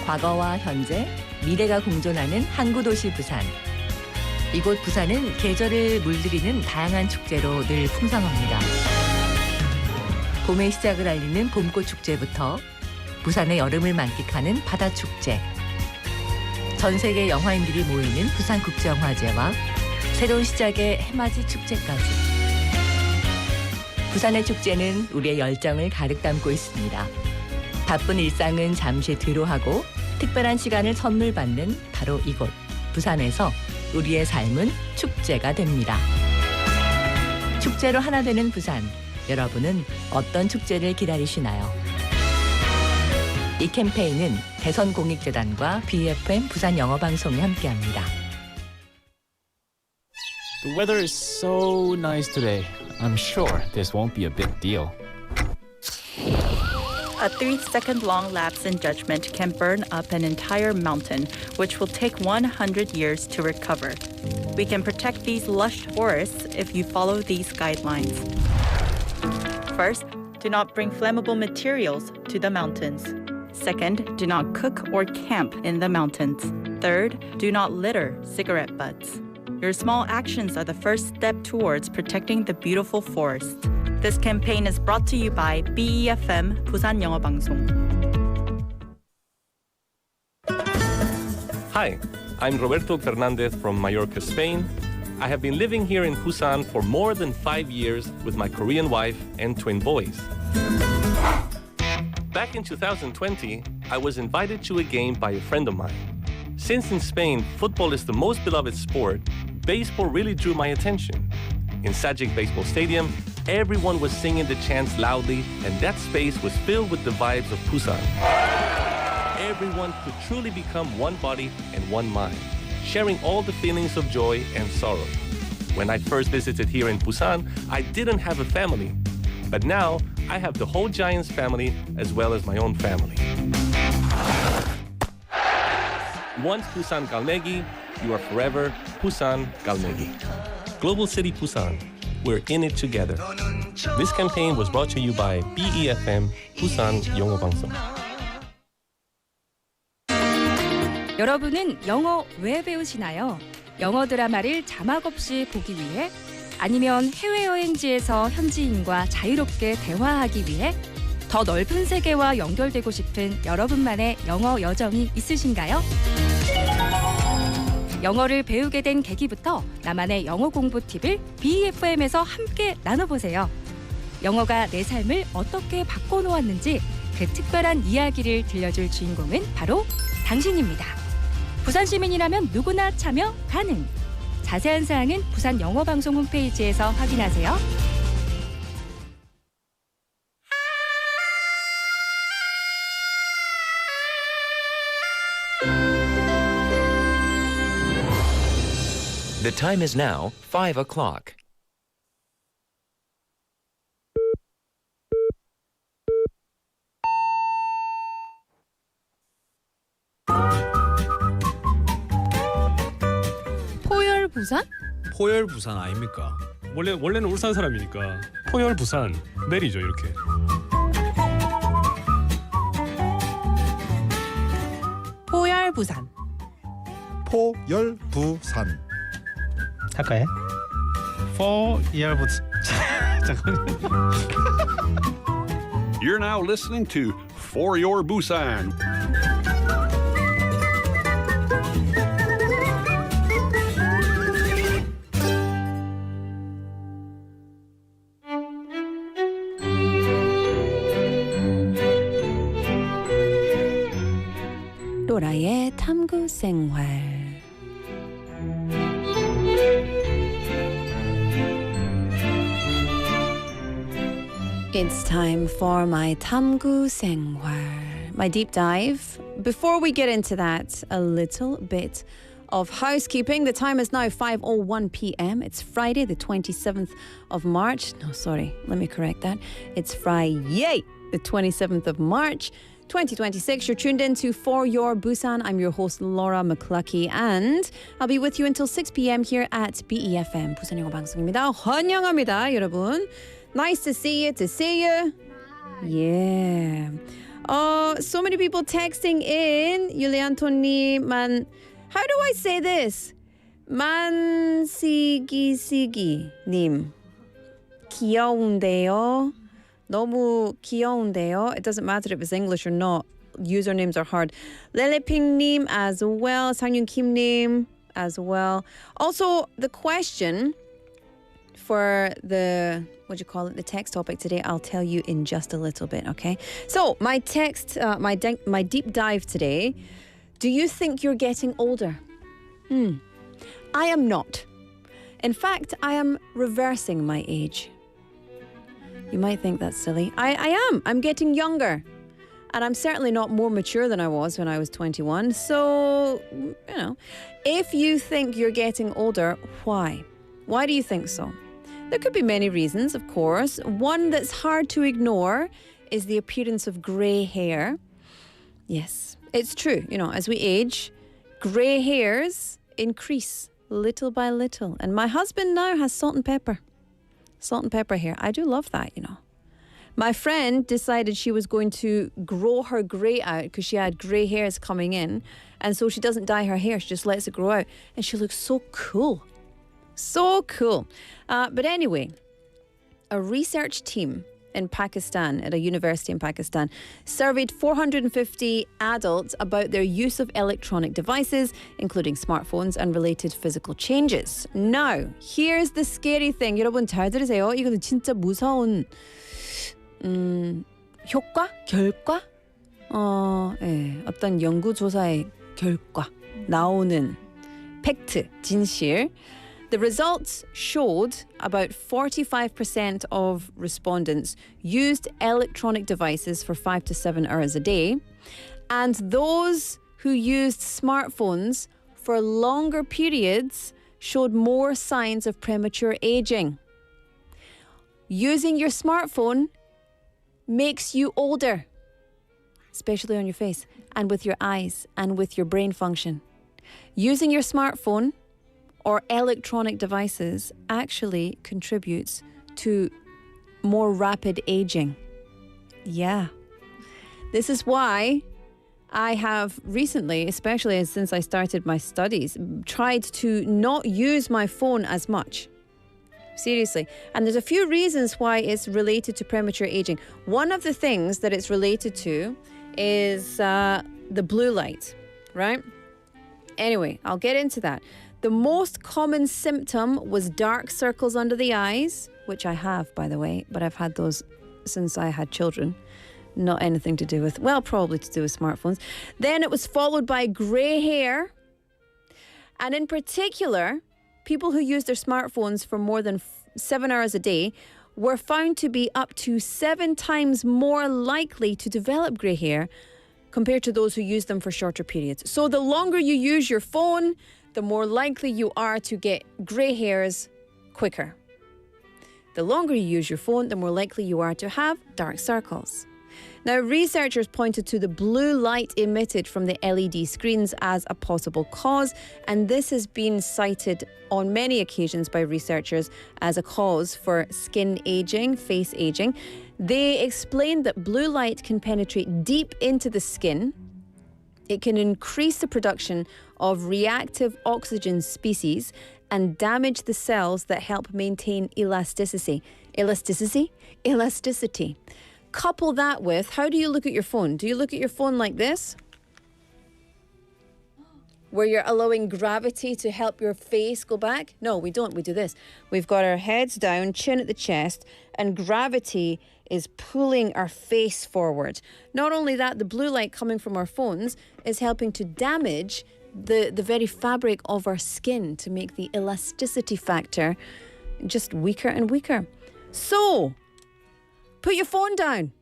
과거와 현재, 미래가 공존하는 항구도시 부산. 이곳 부산은 계절을 물들이는 다양한 축제로 늘 풍성합니다. 봄의 시작을 알리는 봄꽃 축제부터 부산의 여름을 만끽하는 바다축제, 전 세계 영화인들이 모이는 부산국제영화제와 새로운 시작의 해맞이 축제까지. 부산의 축제는 우리의 열정을 가득 담고 있습니다. 바쁜 일상은 잠시 뒤로 하고 특별한 시간을 선물 받는 바로 이곳 부산에서 우리의 삶은 축제가 됩니다. 축제로 하나 되는 부산. 여러분은 어떤 축제를 기다리시나요? 이 캠페인은 대선공익재단과 BFM 부산 영어방송이 함께합니다. The weather is so nice today. I'm sure this won't be a big deal. A 3-second-long lapse in judgment can burn up an entire mountain, which will take 100 years to recover. We can protect these lush forests if you follow these guidelines. First, do not bring flammable materials to the mountains. Second, do not cook or camp in the mountains. Third, do not litter cigarette butts. Your small actions are the first step towards protecting the beautiful forest. This campaign is brought to you by BEFM 부산영어방송. Hi, I'm Roberto Fernandez from Mallorca, Spain. I have been living here in Busan for more than 5 years with my Korean wife and twin boys. Back in 2020, I was invited to a game by a friend of mine. Since in Spain, football is the most beloved sport, baseball really drew my attention. In Sajic Baseball Stadium, everyone was singing the chants loudly, and that space was filled with the vibes of Busan. Everyone could truly become one body and one mind, sharing all the feelings of joy and sorrow. When I first visited here in Busan, I didn't have a family. But now, I have the whole Giants family as well as my own family. Once Busan Galmegi, you are forever Busan Galmegi. Global City Busan, we're in it together. This campaign was brought to you by BEFM 부산 영어방송. 여러분은 영어 왜 배우시나요? 영어 드라마를 자막 없이 보기 위해? 아니면 해외여행지에서 현지인과 자유롭게 대화하기 위해? 더 넓은 세계와 연결되고 싶은 여러분만의 영어 여정이 있으신가요? 영어를 배우게 된 계기부터 나만의 영어 공부 팁을 BFM에서 함께 나눠보세요. 영어가 내 삶을 어떻게 바꿔놓았는지 그 특별한 이야기를 들려줄 주인공은 바로 당신입니다. 부산 시민이라면 누구나 참여 가능. 자세한 사항은 부산 영어방송 홈페이지에서 확인하세요. The time is now 5 o'clock. 포열 부산? 포열 부산 아닙니까? 원래는 울산 사람이니까 포열 부산 내리죠 이렇게. 포열 부산. 포열 부산. 할까요? 포열 부산. 잠깐만요. You're now listening to For Your Busan. 로라의 탐구생활. It's time for my 탐구생활, my deep dive. Before we get into that, a little bit of housekeeping. The time is now 5:01 p.m. It's Friday, the 27th of March. No, sorry, let me correct that. It's Friday, the 27th of March. 2026. You're tuned in to For Your Busan. I'm your host Laura McCluckey, and I'll be with you until 6 p.m. here at BEFM 부산영어방송입니다. 환영합니다, 여러분. Nice to see you. Yeah. So many people texting in. 율리안토님, how do I say this? 만시기시기님. 귀여운데요. 너무 귀여운데요. It doesn't matter if it's English or not. Usernames are hard. Leleping님 as well. 상윤킴님 as well. Also, the question for the, what do you call it, the text topic today, I'll tell you in just a little bit, okay? So, my text, my deep dive today, do you think you're getting older? I am not. In fact, I am reversing my age. You might think that's silly. I am. I'm getting younger. And I'm certainly not more mature than I was when I was 21. So, if you think you're getting older, why? Why do you think so? There could be many reasons, of course. One that's hard to ignore is the appearance of grey hair. Yes, it's true. As we age, grey hairs increase little by little. And my husband now has salt and pepper. Salt and pepper hair. I do love that, My friend decided she was going to grow her grey out because she had grey hairs coming in. And so she doesn't dye her hair. She just lets it grow out. And she looks so cool. So cool. But anyway, a research team in Pakistan, at a university in Pakistan, surveyed 450 adults about their use of electronic devices, including smartphones and related physical changes. Now, here's the scary thing. 여러분 잘 들으세요. 이거는 진짜 무서운 효과? 결과? 어떤 연구조사의 결과 나오는 팩트, 진실. The results showed about 45% of respondents used electronic devices for 5 to 7 hours a day, and those who used smartphones for longer periods showed more signs of premature aging. Using your smartphone makes you older, especially on your face and with your eyes and with your brain function. Using your smartphone or electronic devices actually contributes to more rapid aging. Yeah. This is why I have recently, especially since I started my studies, tried to not use my phone as much. Seriously. And there's a few reasons why it's related to premature aging. One of the things that it's related to is the blue light, right? Anyway, I'll get into that. The most common symptom was dark circles under the eyes, which I have, by the way, but I've had those since I had children. Not anything to do with, well, probably to do with smartphones. Then it was followed by grey hair. And in particular, people who use their smartphones for more than 7 hours a day were found to be up to 7 times more likely to develop grey hair compared to those who use them for shorter periods. So the longer you use your phone, the more likely you are to get grey hairs quicker. The longer you use your phone, the more likely you are to have dark circles. Now, researchers pointed to the blue light emitted from the LED screens as a possible cause, and this has been cited on many occasions by researchers as a cause for skin aging, face aging. They explained that blue light can penetrate deep into the skin. It can increase the production of reactive oxygen species and damage the cells that help maintain elasticity. Elasticity. Couple that with, how do you look at your phone? Do you look at your phone like this? Where you're allowing gravity to help your face go back? No, we don't. We do this. We've got our heads down, chin at the chest, and gravity is pulling our face forward. Not only that, the blue light coming from our phones is helping to damage the very fabric of our skin to make the elasticity factor just weaker and weaker. So, put your phone down.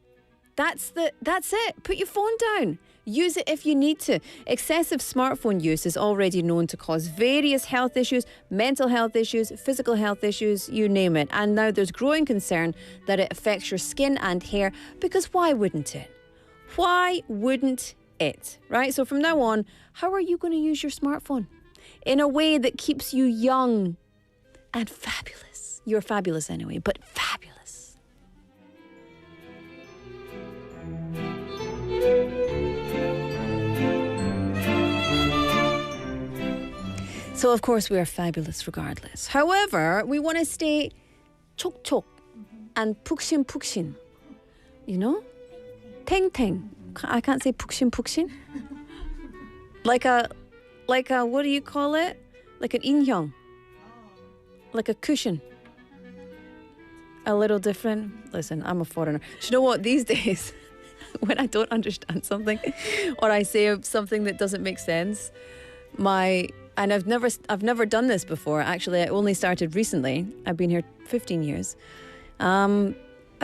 That's it. Put your phone down. Use it if you need to. Excessive smartphone use is already known to cause various health issues, mental health issues, physical health issues, you name it. And now there's growing concern that it affects your skin and hair, because why wouldn't it? Why wouldn't it? Right? So from now on, how are you going to use your smartphone? In a way that keeps you young and fabulous. You're fabulous anyway, but fabulous. So, of course, we are fabulous regardless. However, we want to stay 촉촉 and 푹신푹신. You know? 탱탱. I can't say 푹신푹신. Like a, what do you call it? Like an 인형. Like a cushion. A little different. Listen, I'm a foreigner. Do you know what? These days, when I don't understand something or I say something that doesn't make sense, and I've never done this before. Actually, I only started recently. I've been here 15 years. I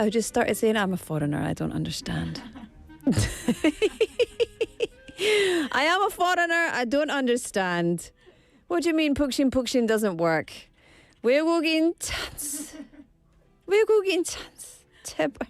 just started saying, I'm a foreigner. I don't understand. I am a foreigner. I don't understand. What do you mean 푹신 doesn't work? 외국인 찬스. 외국인 찬스. 제발.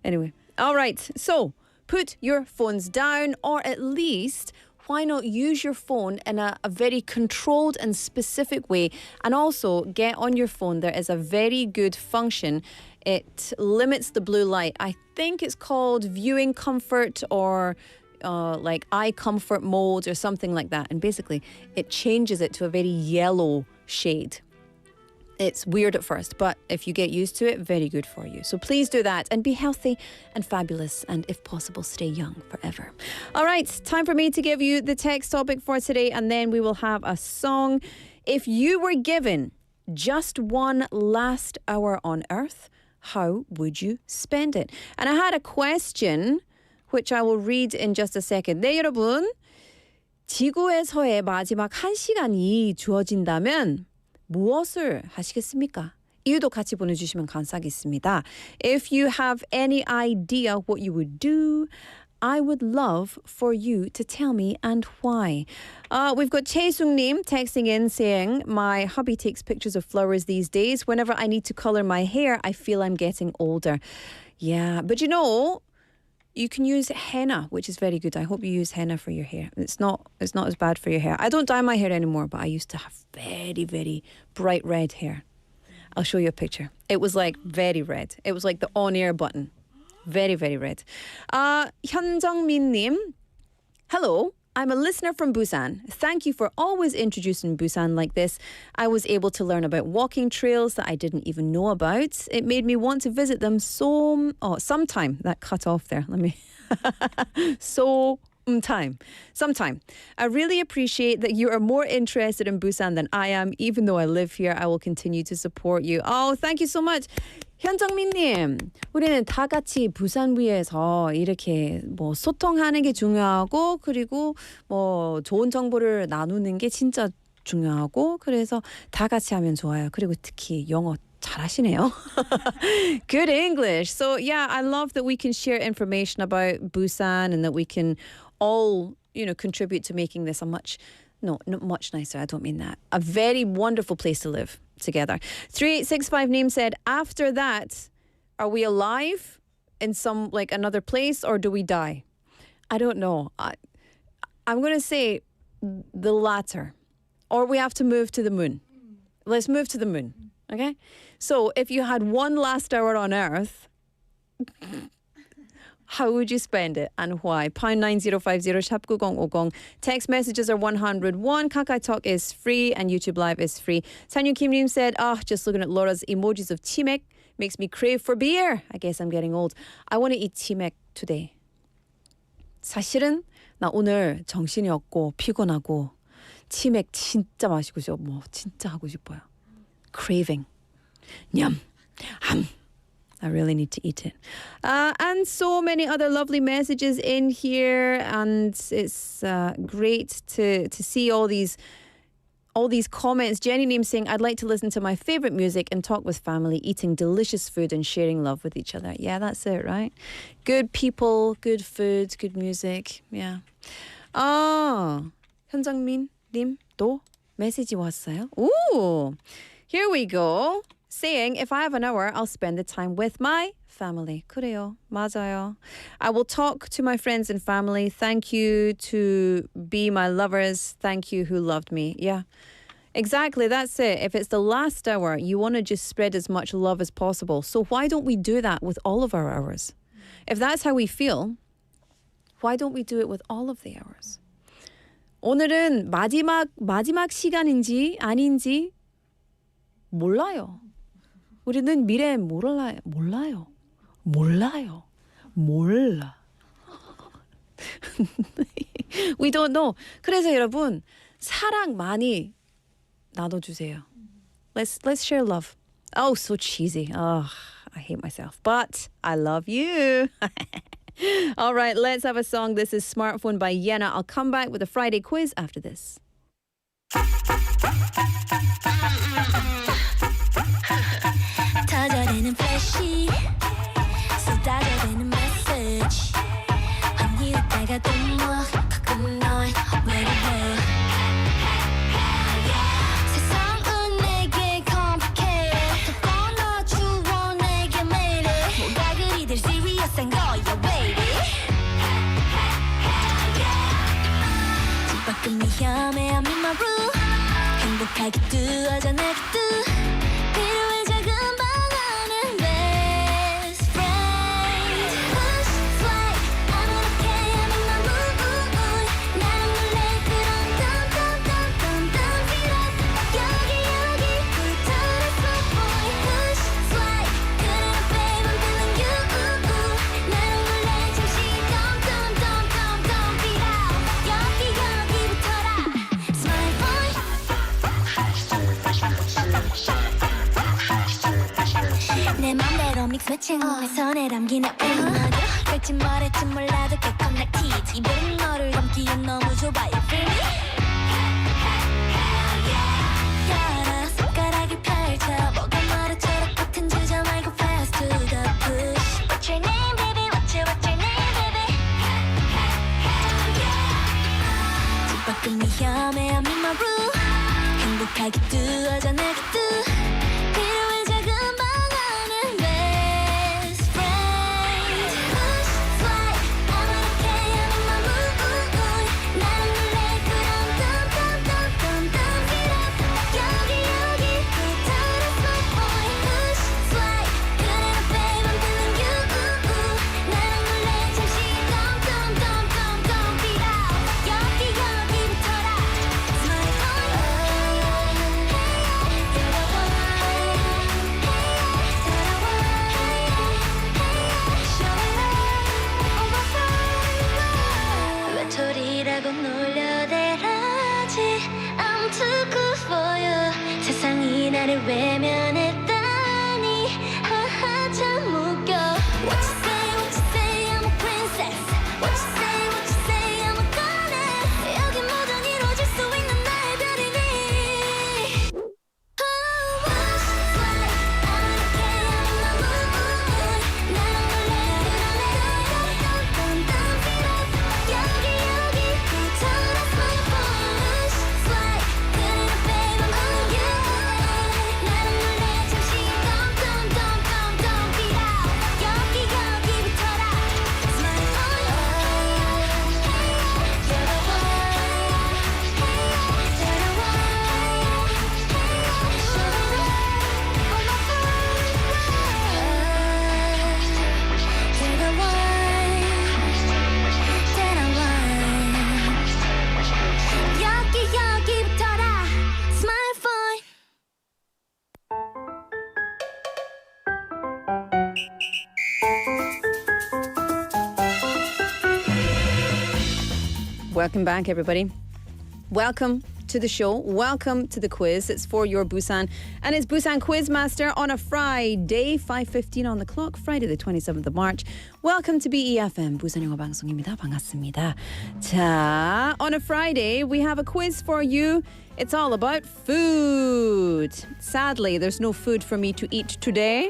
Anyway. All right. So, put your phones down, or at least why not use your phone in a very controlled and specific way? And also, get on your phone. There is a very good function. It limits the blue light. I think it's called viewing comfort or like eye comfort mode or something like that. And basically, it changes it to a very yellow shade. It's weird at first, but if you get used to it, very good for you. So please do that and be healthy and fabulous, and if possible, stay young forever. All right, time for me to give you the text topic for today, and then we will have a song. If you were given just one last hour on Earth, how would you spend it? And I had a question, which I will read in just a second. 네, 여러분. 지구에서의 마지막 1시간이 주어진다면 무엇을 하시겠습니까? 이유도 같이 보내주시면 감사하겠습니다. If you have any idea what you would do, I would love for you to tell me and why. We've got Chae-sung-nim texting in saying, my hubby takes pictures of flowers these days. Whenever I need to colour my hair, I feel I'm getting older. Yeah, but you know, you can use henna, which is very good. I hope you use henna for your hair. It's not as bad for your hair. I don't dye my hair anymore, but I used to have very, very bright red hair. I'll show you a picture. It was like very red. It was like the on-air button. Very, very red. 현정민님, hello. I'm a listener from Busan. Thank you for always introducing Busan like this. I was able to learn about walking trails that I didn't even know about. It made me want to visit them sometime. That cut off there. Let me... Sometime. I really appreciate that you are more interested in Busan than I am. Even though I live here, I will continue to support you. Oh, thank you so much. 현정민님, 우리는 다 같이 부산 위에서 이렇게 뭐 소통하는 게 중요하고, 그리고 뭐 좋은 정보를 나누는 게 진짜 중요하고 그래서 다 같이 하면 좋아요. 그리고 특히 영어 잘하시네요. Good English. So yeah, I love that we can share information about Busan and that we can all, contribute to making this a not much nicer. I don't mean that. A very wonderful place to live together. 3865 name said, after that, are we alive in some another place or do we die? I don't know. I'm going to say the latter. Or we have to move to the moon. Let's move to the moon. Okay? So if you had one last hour on Earth, how would you spend it and why? Pound 9050 샵 9050. Text messages are 101. Kakao Talk is free and YouTube Live is free. Sanyu Kim Lim said, just looking at Laura's emojis of chimek makes me crave for beer. I guess I'm getting old. I want to eat chimek today. 사실은 나 오늘 정신이 없고 피곤하고 치맥 진짜 마시고 싶어. 진짜 하고 싶어요. Craving. Yum. I really need to eat it. And so many other lovely messages in here, and it's great to see all these comments. Jenny Name saying, I'd like to listen to my favorite music and talk with family, eating delicious food and sharing love with each other. Yeah, that's it, right? Good people, good food, good music. Yeah. 현정민 님도 메시지 왔어요. Ooh, here we go. Saying, if I have an hour, I'll spend the time with my family. 그래요. 맞아요. I will talk to my friends and family. Thank you to be my lovers. Thank you who loved me. Yeah. Exactly, that's it. If it's the last hour, you want to just spread as much love as possible. So why don't we do that with all of our hours? If that's how we feel, why don't we do it with all of the hours? 오늘은 마지막 시간인지 아닌지 몰라요. 우리는 미래 몰라요. We don't know. 그래서 여러분 사랑 많이 나눠주세요. Let's share love. Oh, so cheesy. Oh, I hate myself. But I love you. All right, let's have a song. This is Smartphone by Yena. I'll come back with a Friday quiz after this. 터져대는 플래시 쏟아져대는 메시지 아니 웃다가 또 뭐 가끔 널 외로워 세상은 내게 complicate 더 꺼내주워 내게 매일에 뭐가 그리들 serious한 거야 baby 집 밖은 위험해 I'm in my room 행복하게 두어져 내게 두 필요해 작은 방 안에 best friend Push flight 아무렇게 I'm in my mood 나는 몰래 그런 dumb feel up 여기부터 let's go boy Push flight 그래 babe I'm feeling you 나는 몰래 잠시 dumb feel out 여기부터라 Smile boy 내 맘대로 믹스 매칭 내 손에 담긴 내 음악으로 갈지 말할지 몰라도 get connected 이별은 너를 담기에 너무 좁아 You feel me? 열어 손가락을 펼쳐 뭐가 머리처럼 같은 주저 말고 fast to the push What's your name baby? What's your name baby? 집 밖은 위험해 I'm in my room 행복하게 두어져 내게 두 필요해 작은 방 안에 best friend Push flight 아무렇게 I'm in my mood 나는 몰래 그런 dumb feel up 여기부터 let's go boy Push flight 그래 babe I'm feeling you 나는 몰래 잠시 dumb feel out 여기부터라 Smile 외톨이라고 놀려대라지 I'm too good for you 세상이 나를 외면했다니 하하 참 웃겨 What you say I'm a princess What you say I'm a goddess 여기 모든 이루어질 수 있는 나의 별이니 Welcome back, everybody. Welcome to the show. Welcome to the quiz. It's for your Busan. And it's Busan Quizmaster on a Friday, 5:15 on the clock, Friday the 27th of March. Welcome to BEFM, 부산영어방송입니다. 반갑습니다. 자, on a Friday, we have a quiz for you. It's all about food. Sadly, there's no food for me to eat today.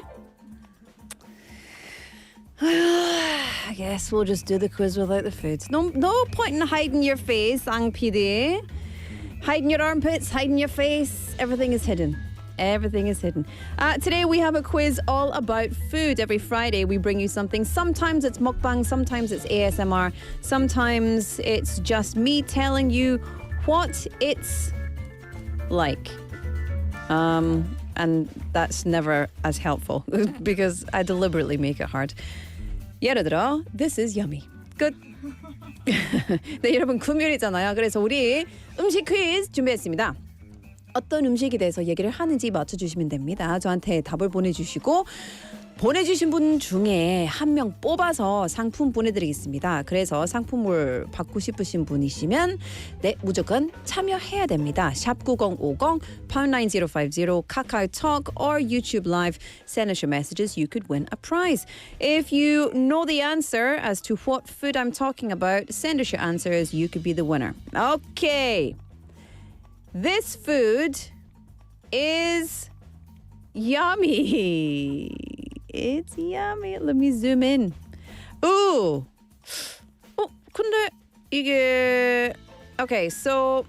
I guess we'll just do the quiz without the food. No point in hiding your face, Ang PD. Hiding your armpits, hiding your face. Everything is hidden. Everything is hidden. Today we have a quiz all about food. Every Friday we bring you something. Sometimes it's mukbang, sometimes it's ASMR, sometimes it's just me telling you what it's like. And that's never as helpful because I deliberately make it hard. 예를 들어, this is yummy. 끝. 네, 여러분 금요일이잖아요. 그래서 우리 음식 퀴즈 준비했습니다. 어떤 음식에 대해서 얘기를 하는지 맞춰주시면 됩니다. 저한테 답을 보내주시고 보내주신 분 중에 한 명 뽑아서 상품 보내드리겠습니다. 그래서 상품을 받고 싶으신 분이시면 네, 무조건 참여해야 됩니다. 샵 9050, pound 9050, KakaoTalk or YouTube Live. Send us your messages. You could win a prize. If you know the answer as to what food I'm talking about, send us your answers. You could be the winner. Okay. This food is yummy. It's yummy. Let me zoom in. Ooh. 근데 이게 okay, so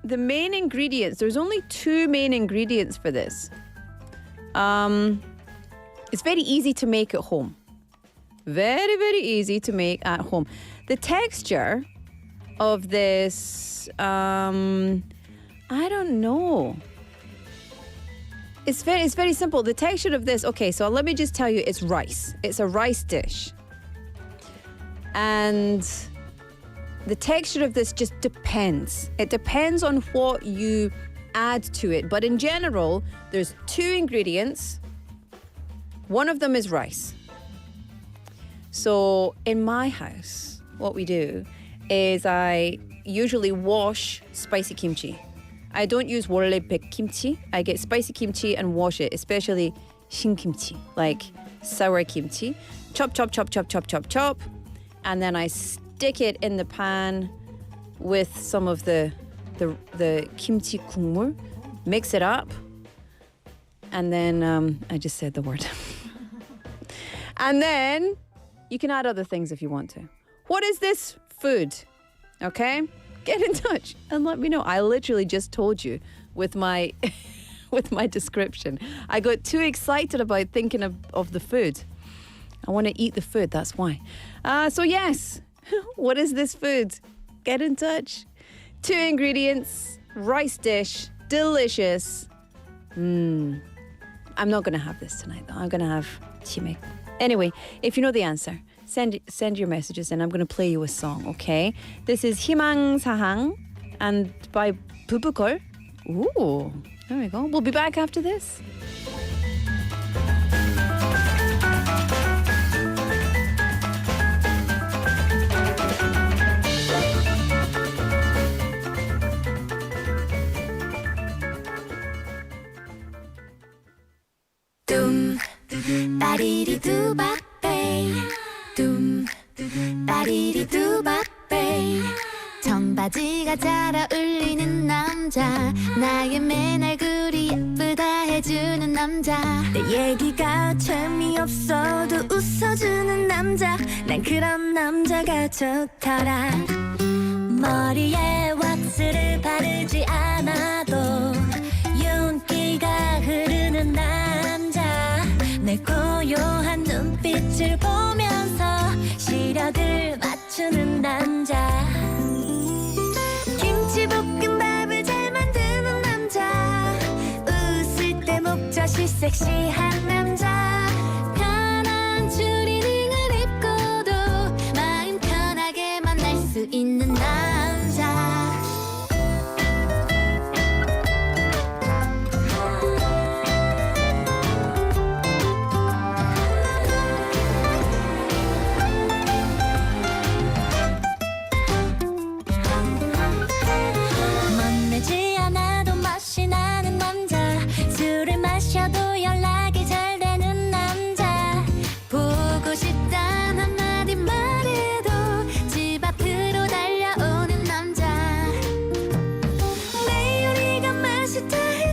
the main ingredients, there's only two main ingredients for this. It's very easy to make at home. Very, very easy to make at home. The texture of this, I don't know. It's very simple. The texture of this, okay, so let me just tell you, it's rice. It's a rice dish. And the texture of this just depends. It depends on what you add to it. But in general, there's two ingredients. One of them is rice. So in my house, what we do is I usually wash spicy kimchi. I don't use 원래 백 kimchi. I get spicy kimchi and wash it, especially shin kimchi, like sour kimchi. Chop, chop, chop, chop, chop, chop, chop. And then I stick it in the pan with some of the kimchi 국물, mix it up. And then, I just said the word. And then you can add other things if you want to. What is this food? Okay? Get in touch and let me know. I literally just told you with my with my description. I got too excited about thinking of the food. I want to eat the food, that's why. So yes, what is this food? Get in touch. Two ingredients, rice dish, delicious. I'm not going to have this tonight though. I'm going to have chimek. Anyway, if you know the answer, send your messages and I'm going to play you a song, okay? This is 희망사항 and by 부부걸. Ooh, there we go. We'll be back after this. 둠 따리리 두바페 둠 따리리 두바페 청바지가 잘 어울리는 남자 나의 맨 얼굴이 예쁘다 해주는 남자 내 얘기가 재미없어도 웃어주는 남자 난 그런 남자가 좋더라 머리에 왁스를 바르지 않아도 윤기가 흐르는 남자 내 고요한 눈빛을 보면서 시력을 맞추는 남자 김치볶음밥을 잘 만드는 남자 웃을 때 목젖이 섹시한 남자 편한 추리닝을 입고도 마음 편하게 만날 수 있는 남자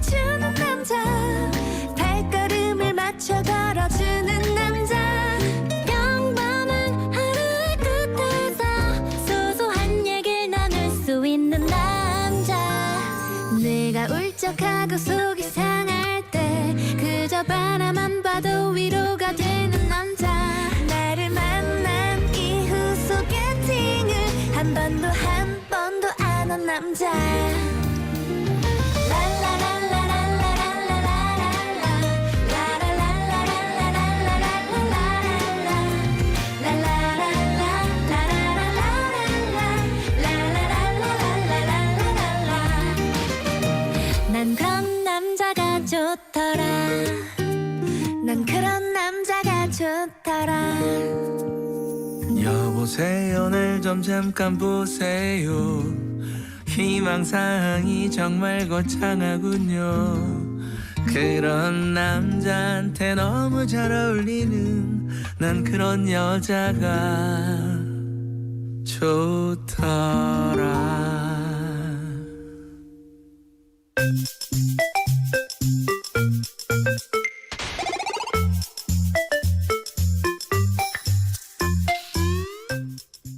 해주는 남자 발걸음을 맞춰 걸어주는 남자 평범한 하루의 끝에서 소소한 얘기를 나눌 수 있는 남자 내가 울적하고 속이 상할 때 그저 바라만 봐도 위로가 되는 남자 나를 만난 이후 소개팅을 한 번도 안 한 남자 난 그런 남자가 좋더라 난 그런 남자가 좋더라 여보세요 날 좀 잠깐 보세요 희망사항이 정말 거창하군요 그런 남자한테 너무 잘 어울리는 난 그런 여자가 좋더라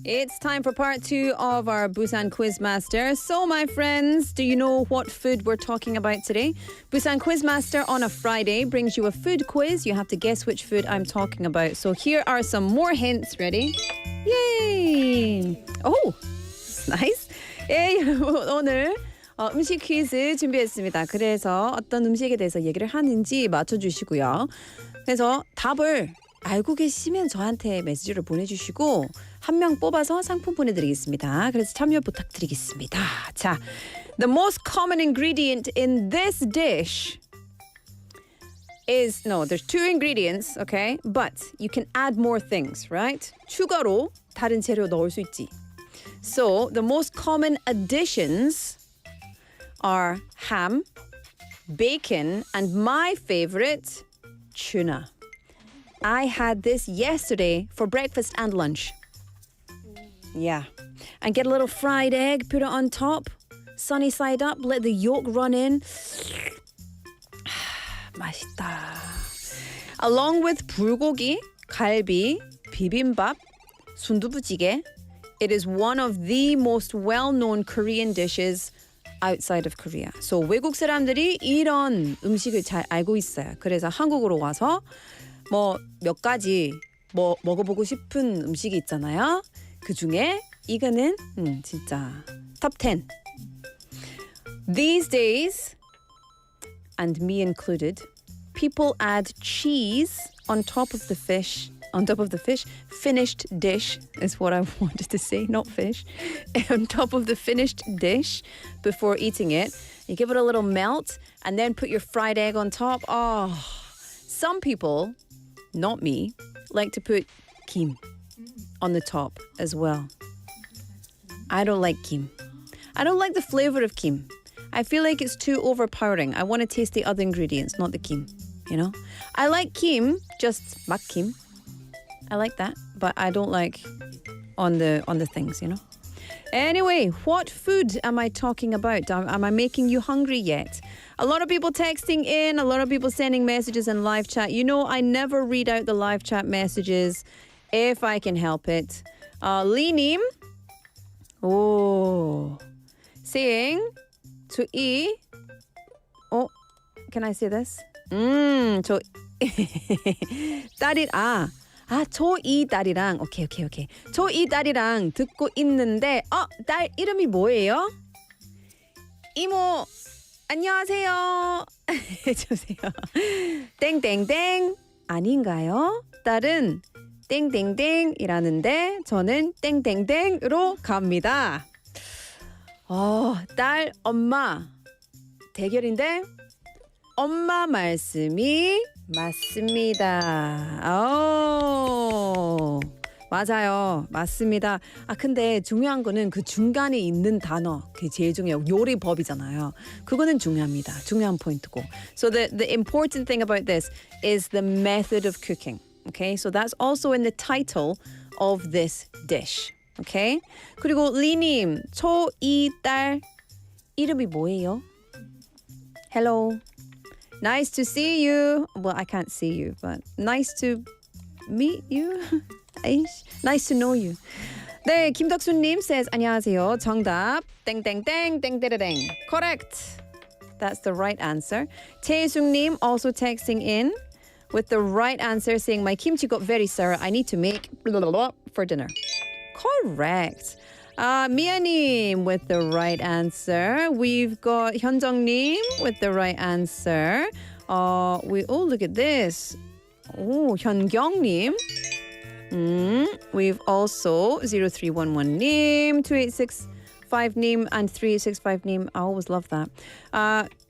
It's time for part 2 of our Busan Quizmaster. So, my friends, do you know what food we're talking about today? Busan Quizmaster on a Friday brings you a food quiz. You have to guess which food I'm talking about. So, here are some more hints. Ready? Yay! Oh, nice. 예, 여러분, 오늘 음식 퀴즈 준비했습니다. 그래서 어떤 음식에 대해서 얘기를 하는지 맞춰주시고요. 그래서 답을 알고 계시면 저한테 메시지를 보내주시고 한 명 뽑아서 상품 보내드리겠습니다. 그래서 참여 부탁드리겠습니다. 자, the most common ingredient in this dish is there's 2 ingredients, okay? But you can add more things, right? 추가로 다른 재료 넣을 수 있지. So, the most common additions are ham, bacon, and my favorite, tuna. I had this yesterday for breakfast and lunch. Yeah. And get a little fried egg, put it on top, sunny side up, let the yolk run in. 맛있다. Along with 불고기, 갈비, 비빔밥, 순두부찌개, it is one of the most well-known Korean dishes outside of Korea. So 외국 사람들이 이런 음식을 잘 알고 있어요. 그래서 한국으로 와서 뭐 몇 가지 먹어보고 싶은 음식이 있잖아요. 그 중에 이거는 진짜 top 10. These days, and me included, people add cheese on top of the fish. On top of the fish, finished dish is what I wanted to say, not fish. On top of the finished dish before eating it, you give it a little melt and then put your fried egg on top. Oh, some people, not me, like to put kim on the top as well. I don't like kim. I don't like the flavor of kim. I feel like it's too overpowering. I want to taste the other ingredients, not the kim, you know? I like kim, just mak kim. I like that, but I don't like on the things, you know? Anyway, what food am I talking about? Am I making you hungry yet? A lot of people texting in, a lot of people sending messages in live chat. You know, I never read out the live chat messages if I can help it. Linim, saying to eat. Oh, can I say this? 저 딸이 저 이 딸이랑 오케이. 저 이 딸이랑 듣고 있는데 딸 이름이 뭐예요? 이모 안녕하세요. 해주세요. 땡땡땡 아닌가요? 딸은 땡땡땡이라는데 저는 땡땡땡으로 갑니다. 딸 엄마 대결인데 엄마 말씀이 맞습니다. 맞아요. 맞습니다. 근데 중요한 거는 그 중간에 있는 단어, 그게 제일 중요해요. 요리법이잖아요. 그거는 중요합니다. 중요한 포인트고. So the important thing about this is the method of cooking. Okay? So that's also in the title of this dish. Okay? 그리고 리님, 저 이 딸 이름이 뭐예요? Hello. Nice to see you. Well, I can't see you, but nice to meet you. Nice to know you. 네, 김덕수님 says 안녕하세요. 정답 땡땡땡 땡땡땡. Correct. That's the right answer. 태숙님 also texting in with the right answer saying my kimchi got very sour. I need to make blah, blah, blah, for dinner. Correct. 미아님 with the right answer. We've got 현정님 with the right answer. Look at this. 현경님. We've also 0311님, 2865님, and 3865님. I always love that.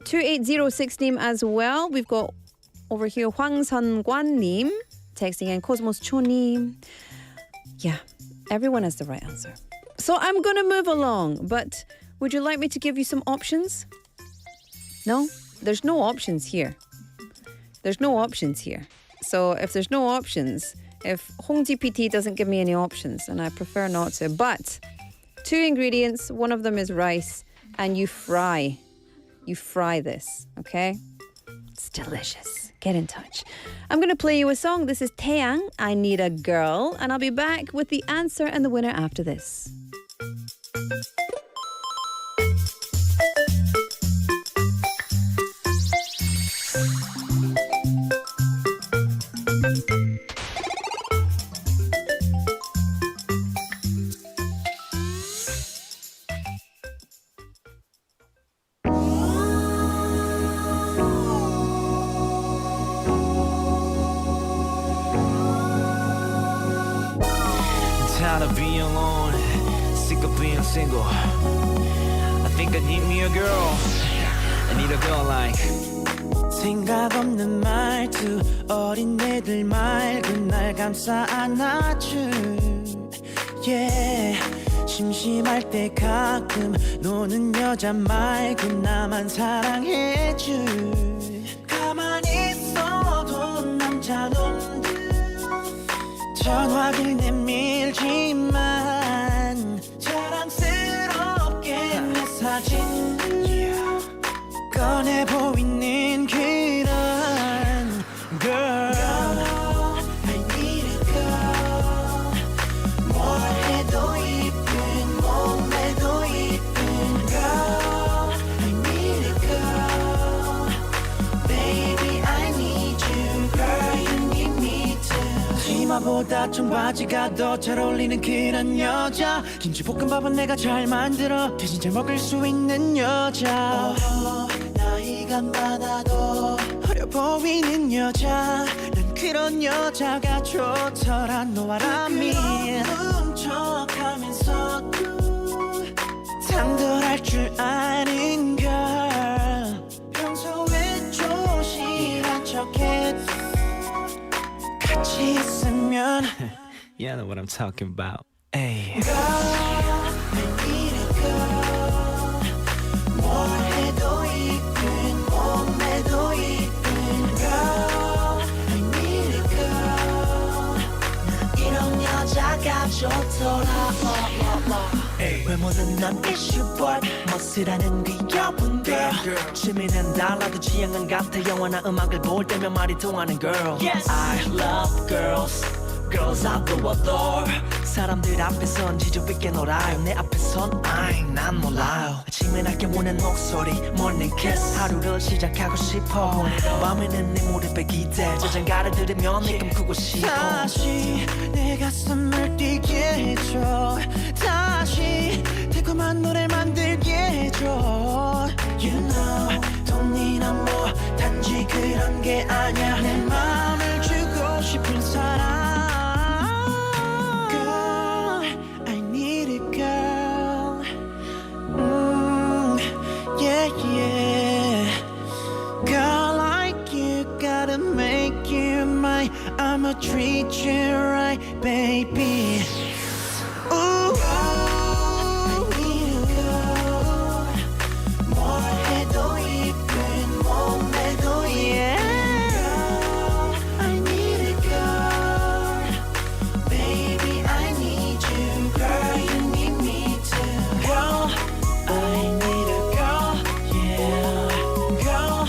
2806님 as well. We've got over here 황선관님 texting in Cosmos Cho님. Yeah, everyone has the right answer. So I'm going to move along, but would you like me to give you some options? No? There's no options here. There's no options here. So if there's no options, if Hong GPT doesn't give me any options, and I prefer not to, but 2 ingredients, one of them is rice, and you fry this, okay? It's delicious. Get in touch. I'm going to play you a song. This is Taeyang, I Need a Girl, and I'll be back with the answer and the winner after this. Tired of being alone, sick of being single. I think I need me a girl. I need a girl like. 생각 없는 말투 어린 애들 맑은 날 감싸 안아줄. Yeah. 심심할 때 가끔 노는 여자 말고 나만 사랑해줄. 가만히 있어도 남자 놈들 전화를 내밀지만 자랑스럽게 내 사진 꺼내 보이는 그런 girl. I need a girl. 뭘 해도 이쁜 몸매도 이쁜 girl. I need a girl. Baby I need you girl. You need me too. 치마보다 청바지가 더 잘 어울리는 그런 여자. 김치볶음밥은 내가 잘 만들어 대신 잘 먹을 수 있는 여자. 나이가 많아도 어려 보이는 여자. 난 그런 여자가 좋더라. 너와 라미 훔쳐가면서도 당돌할 줄 아는 girl. 평소에 조심한 척해 같이 있으면 You know what I'm talking about. Ay. Girl, I need a girl. 뭘 해도 이쁜 몸매도 이쁜 girl. I need a girl. 이런 여자가 좋더라. 외모는 난 issue but 멋이라는 귀여운 girl. 취미는 달라도 취향은 같아. 영화나 음악을 볼 때면 말이 통하는 girl. Yes. I love girls. Girls I do adore. 사람들 앞에선 지저있게 놀아요. 내 앞에선 난 몰라요. 아침에 낮게 우는 목소리 morning kiss. 하루를 시작하고 싶어. 밤에는 내 무릎에 기대. 자장가를 들으면 내 꿈꾸고 싶어. 다시 내 가슴을 뛰게 해줘. 다시 달콤한 노래 만들게 해줘. You know 돈이나 뭐 단지 그런 게 아니야. 내 마음을 주고 싶은 사람. Yeah. Girl like you gotta make you mine. I'ma treat you right, baby. Ooh. I need a girl. 뭘 해도 이쁜 몸매도 yeah. Girl, I need a girl. Baby, I need you, girl. You need me too. Girl, I need a girl. Yeah, girl.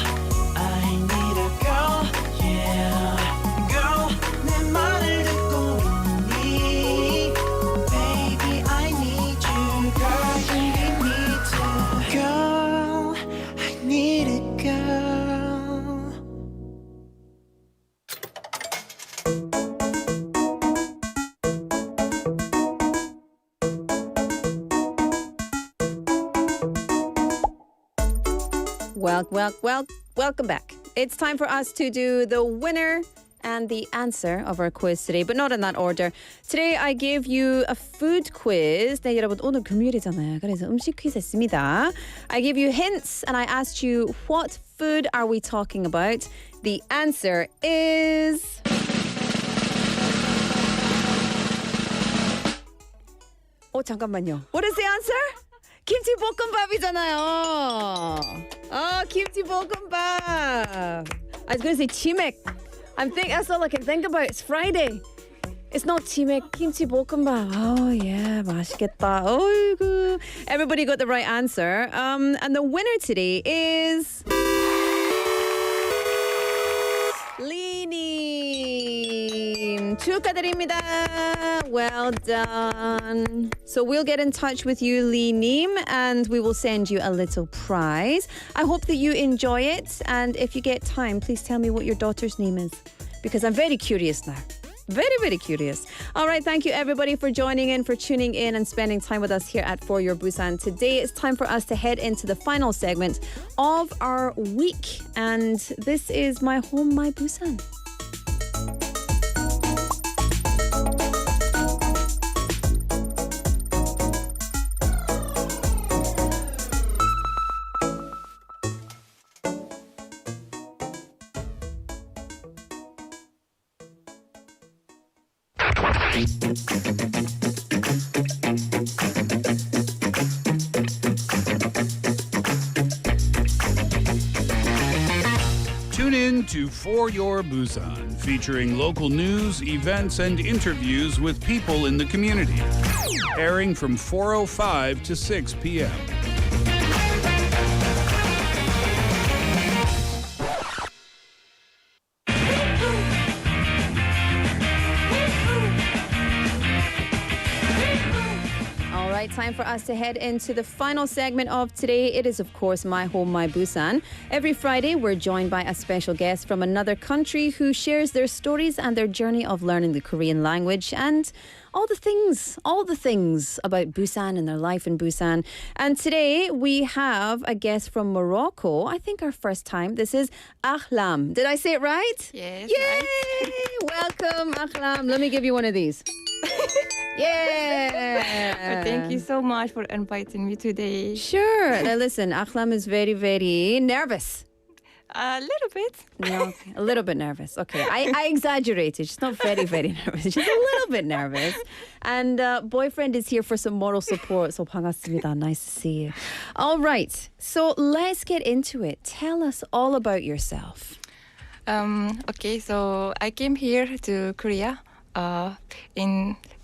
Welcome back. It's time for us to do the winner and the answer of our quiz today, but not in that order. Today I gave you a food quiz. 네, 여러분 오늘 금요일이잖아요. 그래서 음식 퀴즈 했습니다. I gave you hints and I asked you what food are we talking about? The answer is 잠깐만요. What is the answer? 김치 볶음밥이잖아요. 김치 볶음밥. I was going to say chimek. That's all I can think about. It's Friday. It's not chimek, kimchi 볶음밥. Oh yeah, 맛있겠다. 어이구. Everybody got the right answer. And the winner today is 리님. 축하드립니다. Well done. So we'll get in touch with you, 리님, and we will send you a little prize. I hope that you enjoy it, and if you get time, please tell me what your daughter's name is, because I'm very curious now. Very, very curious. All right, thank you everybody for joining in, for tuning in and spending time with us here at For Your Busan. Today it's time for us to head into the final segment of our week, and this is My Home, My Busan. Tune in to For Your Busan, featuring local news, events, and interviews with people in the community. Airing from 4:05 to 6 p.m. Time for us to head into the final segment of today. It is, of course, My Home, My Busan. Every Friday, we're joined by a special guest from another country who shares their stories and their journey of learning the Korean language and all the things about Busan and their life in Busan. And today, we have a guest from Morocco. I think our first time. This is Ahlam. Did I say it right? Yes. Yay! Right. Welcome, Ahlam. Let me give you one of these. Yeah. Thank you so much for inviting me today. Sure. Now listen, Ahlam is very, very nervous. A little bit. No, okay. A little bit nervous. Okay, I exaggerated. She's not very, very nervous. She's a little bit nervous. And boyfriend is here for some moral support. So 반갑습니다. Nice to see you. All right. So let's get into it. Tell us all about yourself. Okay, so I came here to Korea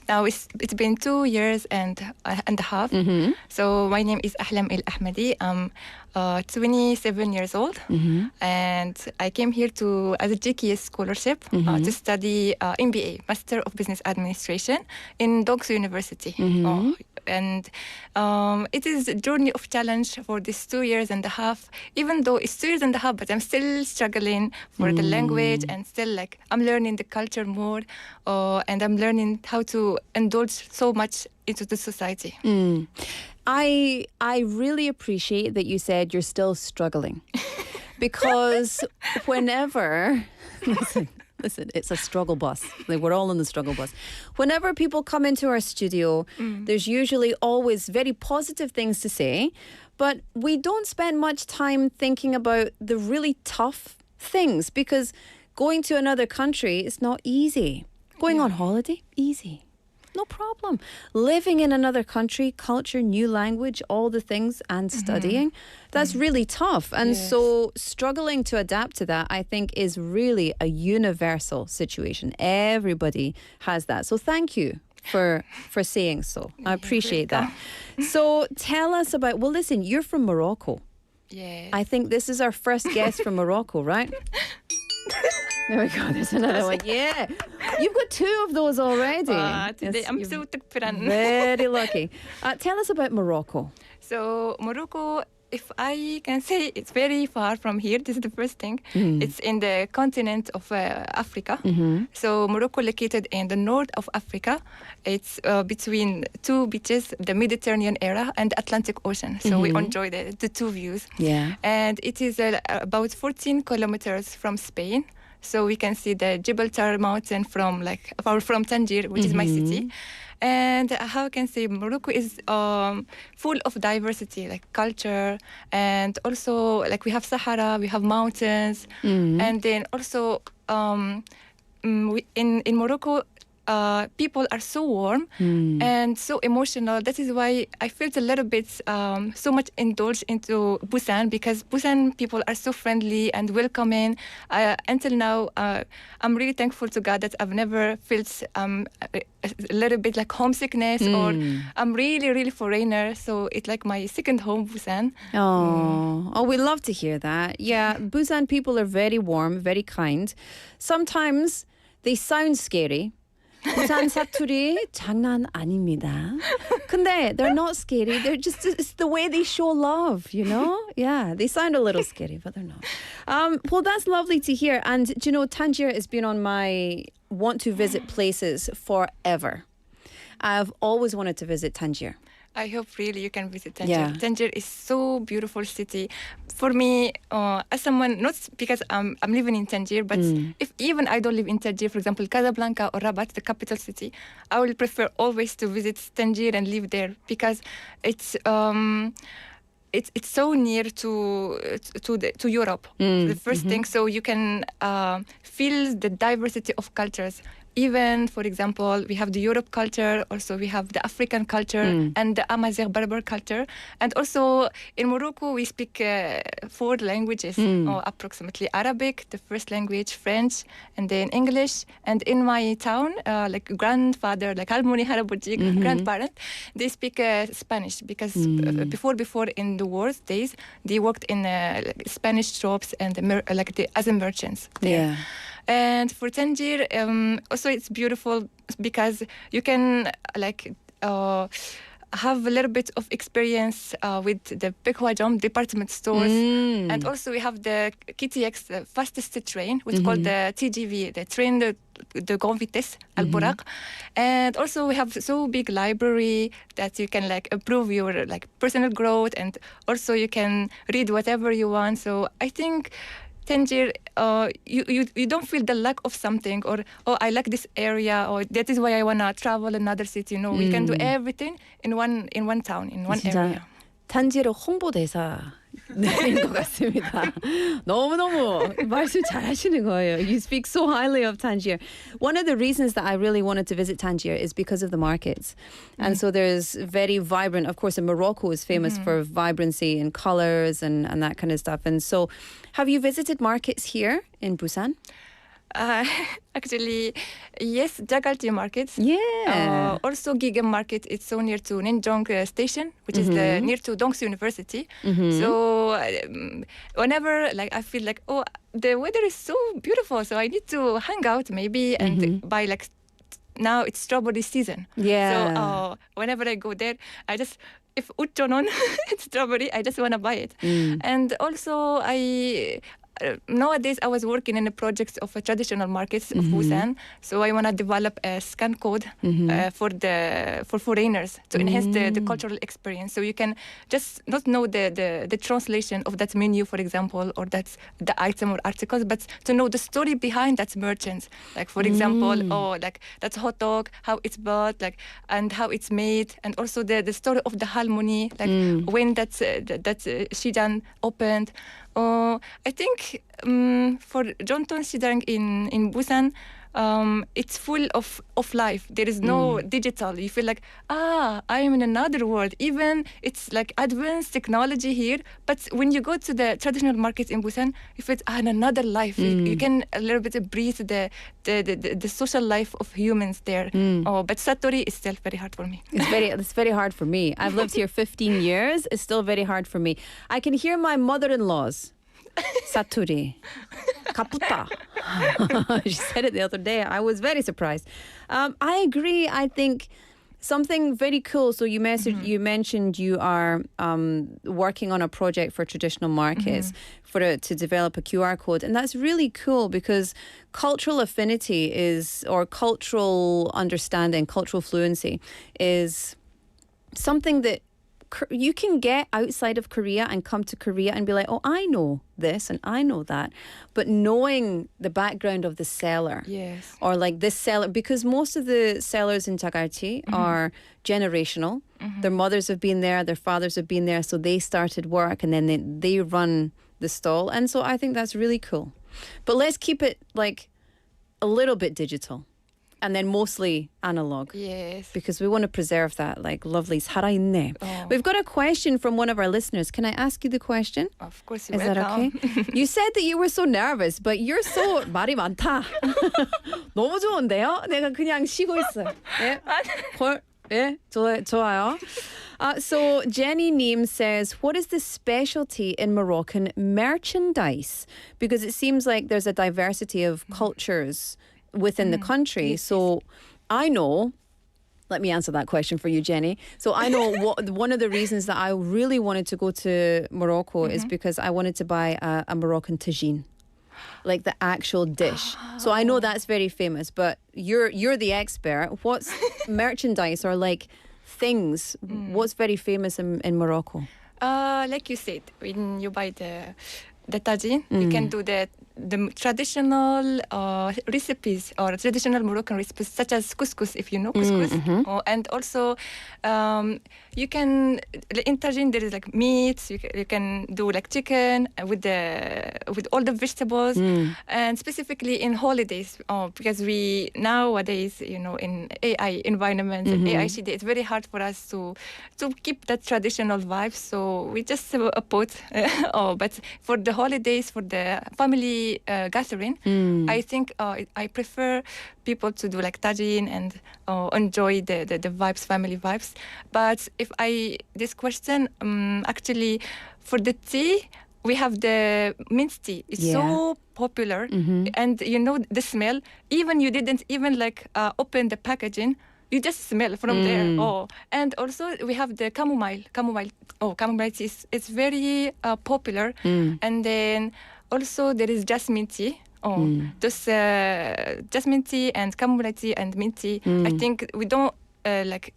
now it's been 2 years and a half. Mm-hmm. So my name is Ahlam El Ahmadi. I'm 27 years old, and I came here as a GKS scholarship to study MBA, Master of Business Administration, in Doksu University. And it is a journey of challenge for these 2 years and a half. Even though it's 2 years and a half, but I'm still struggling for the language, and still I'm learning the culture more, and I'm learning how to indulge so much into the society. I really appreciate that you said you're still struggling, because whenever listen, it's a struggle bus. We're all on the struggle bus. Whenever people come into our studio, there's usually always very positive things to say, but we don't spend much time thinking about the really tough things, because going to another country is not easy. Going on holiday, easy. No problem. Living in another country, culture, new language, all the things, and studying, that's really tough. And so struggling to adapt to that, I think, is really a universal situation. Everybody has that. So thank you for saying so. I appreciate that. So tell us about, well, listen, you're from Morocco. Yeah. I think this is our first guest from Morocco, right? There we go. There's another one. Yeah. You've got 2 of those already. Today I'm so 특별한. Very lucky. Tell us about Morocco. So Morocco if I can say, it's very far from here. This is the first thing. It's in the continent of Africa. So Morocco, located in the north of Africa, it's between two beaches, the Mediterranean area and the Atlantic Ocean. So we enjoy the two views. Yeah. And it is about 14 kilometers from Spain. So we can see the Jebel Tar mountain from Tangier, which is my city. And how can I say, Morocco is full of diversity, like culture, and also like we have Sahara, we have mountains, and then also in Morocco, people are so warm and so emotional. That is why I felt a little bit so much indulged into Busan, because Busan people are so friendly and welcoming. Until now, I'm really thankful to God that I've never felt a little bit like homesickness or I'm really foreigner. So it's like my second home, Busan. Oh, we love to hear that. Yeah, Busan people are very warm, very kind. Sometimes they sound scary. 부산 사투리 장난 아닙니다. 근데 they're not scary. They're just, it's the way they show love, you know? Yeah, they sound a little scary, but they're not. Well, that's lovely to hear. And, you know, Tangier has been on my want to visit places forever. I've always wanted to visit Tangier. I hope really you can visit Tangier. Yeah. Tangier is so beautiful city. For me, as someone, not because I'm living in Tangier, but if even I don't live in Tangier, for example, Casablanca or Rabat, the capital city, I will prefer always to visit Tangier and live there because it's so near to Europe. The first thing, so you can feel the diversity of cultures. Even, for example, we have the Europe culture, also we have the African culture and the Amazigh Berber culture. And also in Morocco, we speak 4 languages, or approximately Arabic, the first language, French, and then English. And in my town, like grandfather, like Halmoni Haraboji, grandparent, they speak Spanish because before in the war days, they worked in Spanish shops and as a merchants. Yeah. And for Tangier, also it's beautiful because you can have a little bit of experience with the Pekwajom department stores. And also we have the KTX, the fastest train, which is called the TGV, the train de Grand Vitesse, Al Buraq. And also we have so big library that you can like improve your like personal growth, and also you can read whatever you want. So I think Tangier, you don't feel the lack of something, or I like this area, or that is why I wanna travel another city. No, we can do everything in one town, in one area. 탄지르 홍보대사인 것 같습니다. 너무너무 말씀 잘하시는 거예요. You speak so highly of Tangier. One of the reasons that I really wanted to visit Tangier is because of the markets. And so there's very vibrant, of course, Morocco is famous for vibrancy and colors and that kind of stuff. And so have you visited markets here in Busan? Actually, yes, Jagalti markets. Yeah. Also, Gigam market. It's so near to Ninjong station, which is near to Dongsu University. So whenever I feel like, oh, the weather is so beautiful, so I need to hang out maybe and buy now it's strawberry season. Yeah. So whenever I go there, I just, if uchonon it's strawberry, I just want to buy it. And also nowadays I was working in the projects of traditional markets of Busan, so I want to develop a scan code for foreigners to enhance the cultural experience. So you can just not know the translation of that menu, for example, or that's the item or articles, but to know the story behind that merchant. Like for example, that's hot dog, how it's bought, and how it's made, and also the story of the Halmoni, when that Shijan opened. I think for Jonton Shidang in Busan, it's full of life. There is no digital. You feel like, I am in another world. Even it's like advanced technology here, but when you go to the traditional markets in Busan, you feel another life. You can a little bit breathe the social life of humans there. But Satori is still very hard for me. It's very hard for me. I've lived here 15 years. It's still very hard for me. I can hear my mother-in-law's Satori. Kaputa. She said it the other day. I was very surprised. I agree. I think Something very cool. So you mentioned you are working on a project for traditional markets to develop a QR code, and that's really cool because cultural affinity or cultural understanding, cultural fluency is something that you can get outside of Korea and come to Korea and be like, oh, I know this and I know that. But knowing the background of the seller, yes, or like this seller, because most of the sellers in Jakarta are generational. Their mothers have been there, their fathers have been there, so they started work and then they run the stall. And so I think that's really cool. But let's keep it like a little bit digital. And then mostly analog. Yes. Because we want to preserve that, like, lovely 살아있네. Oh. We've got a question from one of our listeners. Can I ask you the question? Of course, Is that okay? You said that you were so nervous, but you're so 말이 많다. 너무 좋은데요? 내가 그냥 쉬고 있어요. 예? 예? 좋아요. So Jenny Neem says, what is the specialty in Moroccan merchandise? Because it seems like there's a diversity of cultures within the country. So I know, let me answer that question for you, Jenny. So I know one of the reasons that I really wanted to go to Morocco is because I wanted to buy a Moroccan tagine, like the actual dish. So I know that's very famous, but you're the expert. What's merchandise or like things? What's very famous in Morocco? Like you said, when you buy the tagine, you can do the traditional recipes or traditional Moroccan recipes such as couscous, if you know couscous. And also you can, in tagine there is like meats, you can do like chicken with all the vegetables, and specifically in holidays, because we nowadays, in AI environments and AI city, it's very hard for us to keep that traditional vibe, so we just put but for the holidays, for the family gathering, I think I prefer people to do like tagine and enjoy the vibes, family vibes. But this question, actually, for the tea, we have the mint tea. It's so popular, and the smell. Even you didn't even like open the packaging. You just smell from there. And also we have the chamomile. Chamomile tea. It's very popular. And then also there is jasmine tea. Those jasmine tea and chamomile tea and mint tea. I think we don't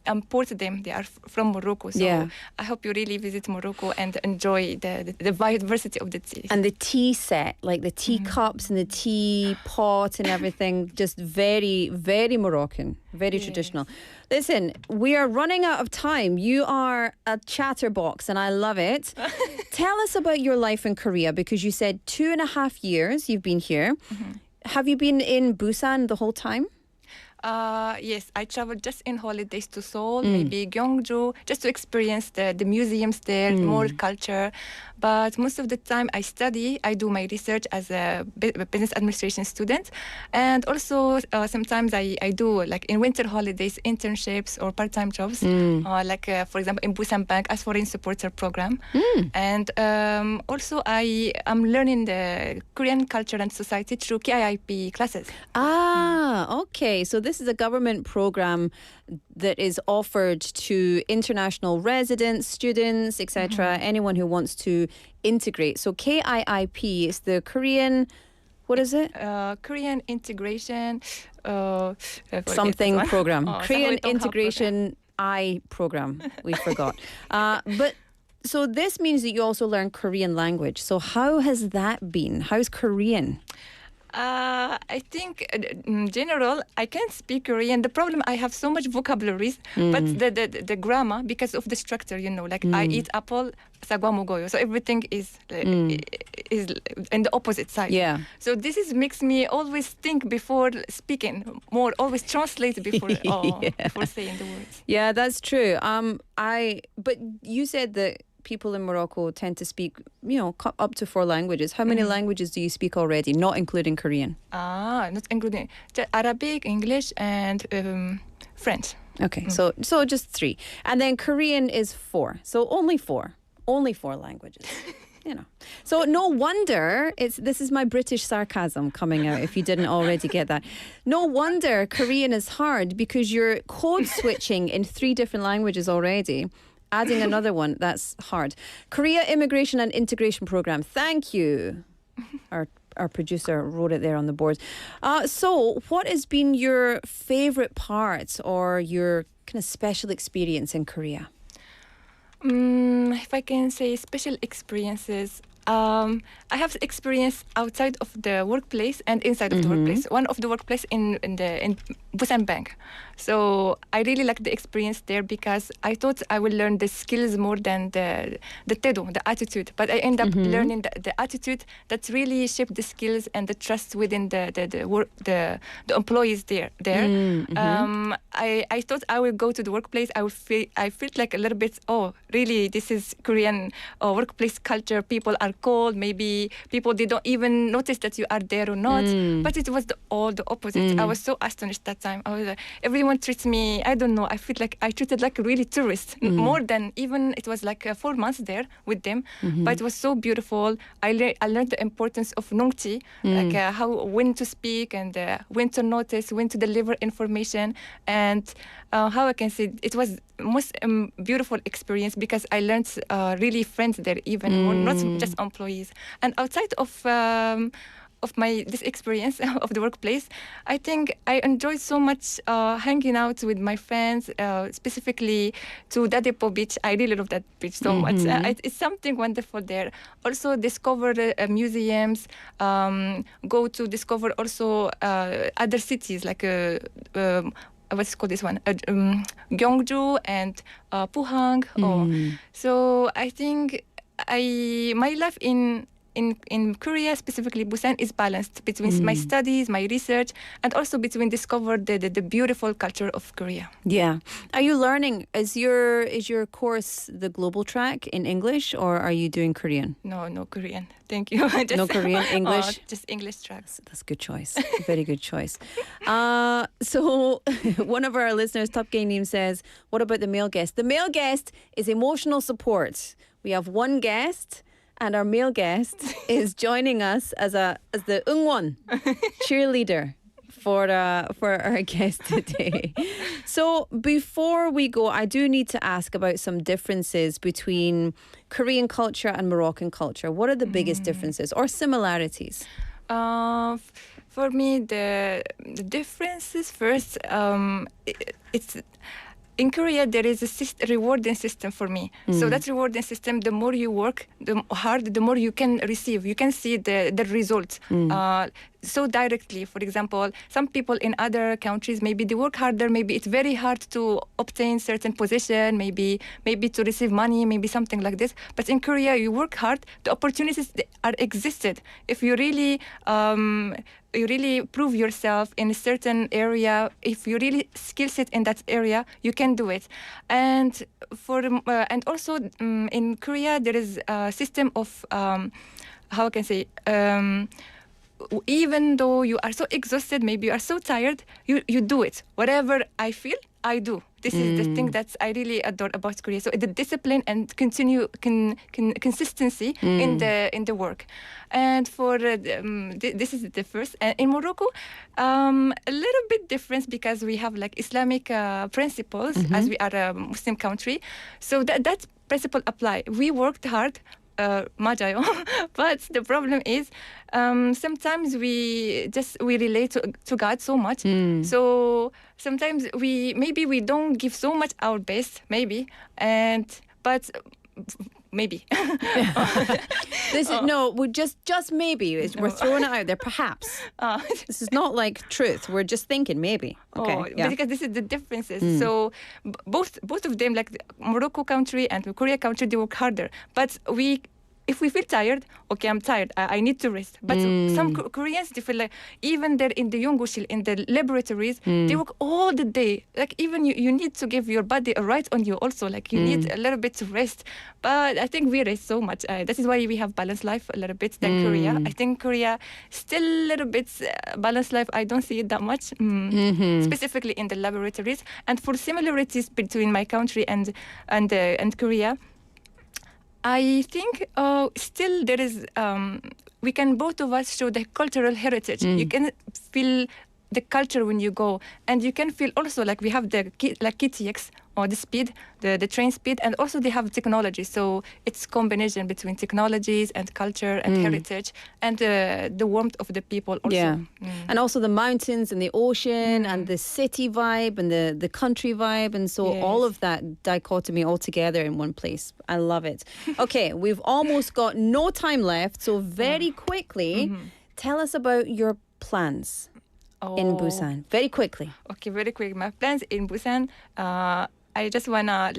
import them. They are from Morocco. So I hope you really visit Morocco and enjoy the diversity of the tea. And the tea set, like the tea cups and the tea pot and everything, just very, very Moroccan, very traditional. Listen, we are running out of time. You are a chatterbox and I love it. Tell us about your life in Korea, because you said 2.5 years you've been here. Have you been in Busan the whole time? Yes, I traveled just in holidays to Seoul, maybe Gyeongju, just to experience the museums there, more culture. But most of the time I do my research as a business administration student. And also sometimes I do, like in winter holidays, internships or part-time jobs. For example, in Busan Bank as foreign supporter program. And also I am learning the Korean culture and society through KIIP classes. Okay. So this is a government program that is offered to international residents, students, etc., anyone who wants to integrate. So KIIP is the Korean, what is it? Korean Integration something program. Korean Integration program. We forgot. But so this means that you also learn Korean language. So how has that been? How's Korean? I think in general, I can speak Korean. The problem, I have so much vocabularies, but the grammar, because of the structure, I eat apple, sagwa 먹어요. So everything is in the opposite side. Yeah. So this makes me always think before speaking, always translate before before saying the words. Yeah, that's true. But you said that people in Morocco tend to speak, up to 4 languages. How many languages do you speak already, not including Korean? Not including Arabic, English, and French. Okay, so just 3. And then Korean is 4. So only 4 languages. you know. So no wonder this is my British sarcasm coming out if you didn't already get that. No wonder Korean is hard because you're code switching in 3 different languages already. Adding another one, that's hard. Korea Immigration and Integration Program. Thank you. Our producer wrote it there on the board. So what has been your favorite part or your kind of special experience in Korea? If I can say special experiences, I have experience outside of the workplace and inside of the workplace. One of the workplace in Busan Bank. So I really like the experience there because I thought I would learn the skills more than the tedo, the attitude. But I end up learning the attitude that really shaped the skills and the trust within the employees there. I thought I would go to the workplace. I felt like a little bit. Oh, really? This is Korean workplace culture. People are cold. Maybe people they don't even notice that you are there or not. But it was all the opposite. I was so astonished that time. I was like, everyone treats me. I don't know. I feel like I treated like a really tourist more than even. It was like 4 months there with them. But it was so beautiful. I learned the importance of nongchi, like when to speak and when to notice, when to deliver information, and how I can say it was most beautiful experience because I learned really friends there even more, not just employees. And outside of this experience of the workplace, I think I enjoyed so much hanging out with my friends, specifically to Dadepo Beach. I really love that beach so much. It's something wonderful there. Also discover museums, go to discover also other cities like what's called this one? Gyeongju and Pohang. So I think my life in Korea, specifically Busan, is balanced between my studies, my research, and also between discover the beautiful culture of Korea. Yeah. Are you learning? Is your course the global track in English, or are you doing Korean? No Korean. Thank you. Just, no Korean, English? Just English tracks. That's a good choice. Very good choice. So one of our listeners, Top Gay Neem, says, what about the male guest? The male guest is emotional support. We have one guest, and our male guest is joining us as the 응원 cheerleader for our guest today. So before we go, I do need to ask about some differences between Korean culture and Moroccan culture. What are the biggest differences or similarities? For me, the differences first, it's in Korea, there is a rewarding system for me. So that rewarding system, the more you work hard, the more you can receive. You can see the results so directly. For example, some people in other countries, maybe they work harder. Maybe it's very hard to obtain certain position. Maybe to receive money. Maybe something like this. But in Korea, you work hard. The opportunities are existed. If you really prove yourself in a certain area, if you really skill set in that area, you can do it. And also in Korea, there is a system of how I can say. Even though you are so exhausted, maybe you are so tired, you do it. Whatever I feel, I do. This is the thing that I really adore about Korea. So the discipline and consistency in the work. And for this is the first. And in Morocco, a little bit different because we have like Islamic principles as we are a Muslim country. So that principle apply. We worked hard. 맞아요. But the problem is sometimes we relate to God so much. So sometimes we don't give so much our best, but maybe. We're just maybe. We're throwing it out there, perhaps. This is not like truth. We're just thinking maybe. Okay. Because this is the differences. So both of them, like the Morocco country and the Korea country, they work harder. But if we feel tired, okay, I'm tired. I need to rest. But some Koreans, they feel like even there in the Yongushil, in the laboratories, they work all the day. Like even you need to give your body a right on you also. Like you need a little bit to rest. But I think we rest so much. That is why we have balanced life a little bit than Korea. I think Korea still a little bit balanced life. I don't see it that much, specifically in the laboratories. And for similarities between my country and Korea, I think still there is. We can both of us show the cultural heritage. You can feel the culture when you go, and you can feel also like we have the KTX or the speed, the train speed, and also they have technology. So it's combination between technologies and culture and heritage, and the warmth of the people also. Yeah, and also the mountains and the ocean and the city vibe and the country vibe, and so all of that dichotomy all together in one place. I love it. Okay, we've almost got no time left, so very quickly, tell us about your plans in Busan. Very quickly. Okay, very quick. My plans in Busan. I just wanna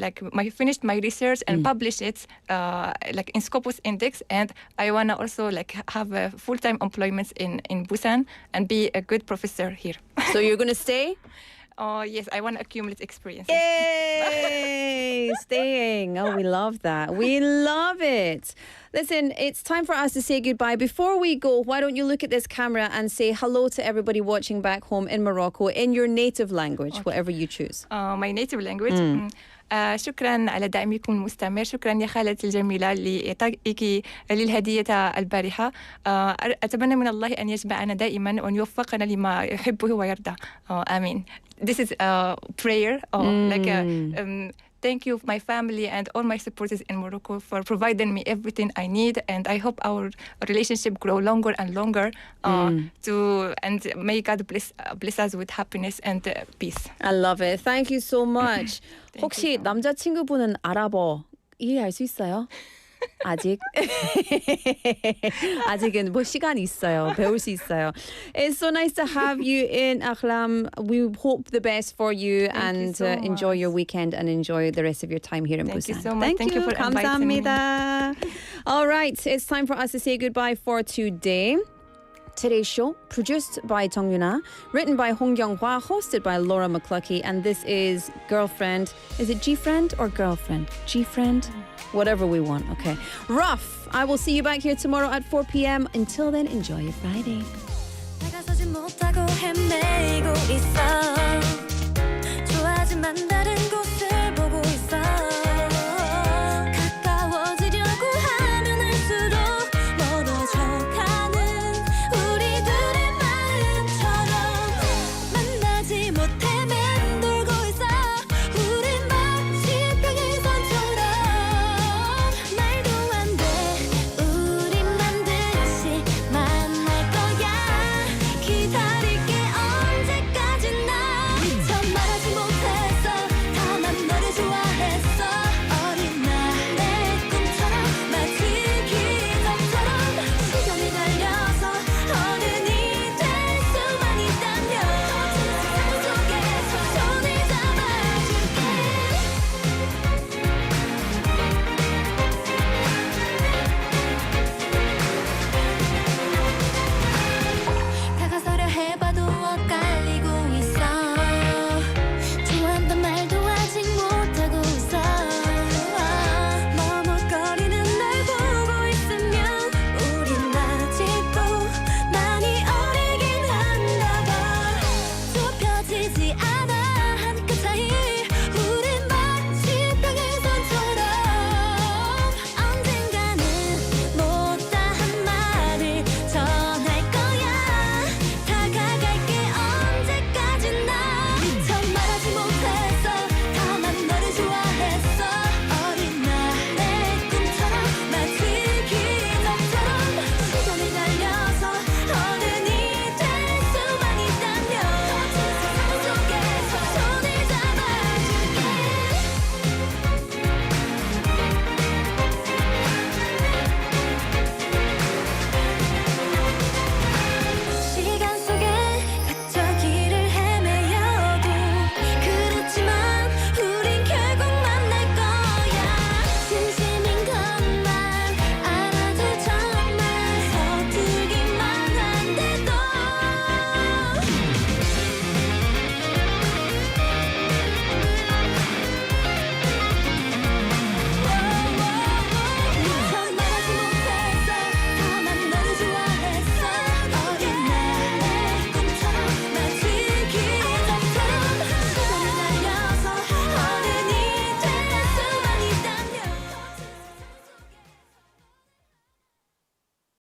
finished my research and publish it in Scopus Index, and I wanna also have a full-time employment in Busan and be a good professor here. So you're gonna stay? Yes, I want to accumulate experience. Yay! Staying. Oh, we love that. We love it. Listen, it's time for us to say goodbye. Before we go, why don't you look at this camera and say hello to everybody watching back home in Morocco in your native language, whatever you choose. My native language. شكرا على دعمكم المستمر. شكرا يا خالتي الجميلة لإعطائك للهدية البارحة. أتمنى من الله أن يجمعنا دائما وأن يوفقنا لما يحبه ويرضى. آمين. This is a prayer. Thank you, my family and all my supporters in Morocco, for providing me everything I need, and I hope our relationship grow longer and longer. And may God bless us with happiness and peace. I love it. Thank you so much. 혹시 남자친구분은 아랍어 이해할 수 있어요? 아직? 아직은 뭐 시간이 있어요. 배울 수 있어요. It's so nice to have you in Ahlam. We hope the best for you and enjoy your weekend and enjoy the rest of your time here in Busan. Thank you so much. Thank you for inviting me. 감사합니다. All right, it's time for us to say goodbye for today. Today's show, produced by Tong Yuna, written by Hong Young-hwa, hosted by Laura McCluckey, and this is Girlfriend. Is it G-Friend or Girlfriend? G-Friend? Whatever we want, okay. Rough. I will see you back here tomorrow at 4 p.m. Until then, enjoy your Friday.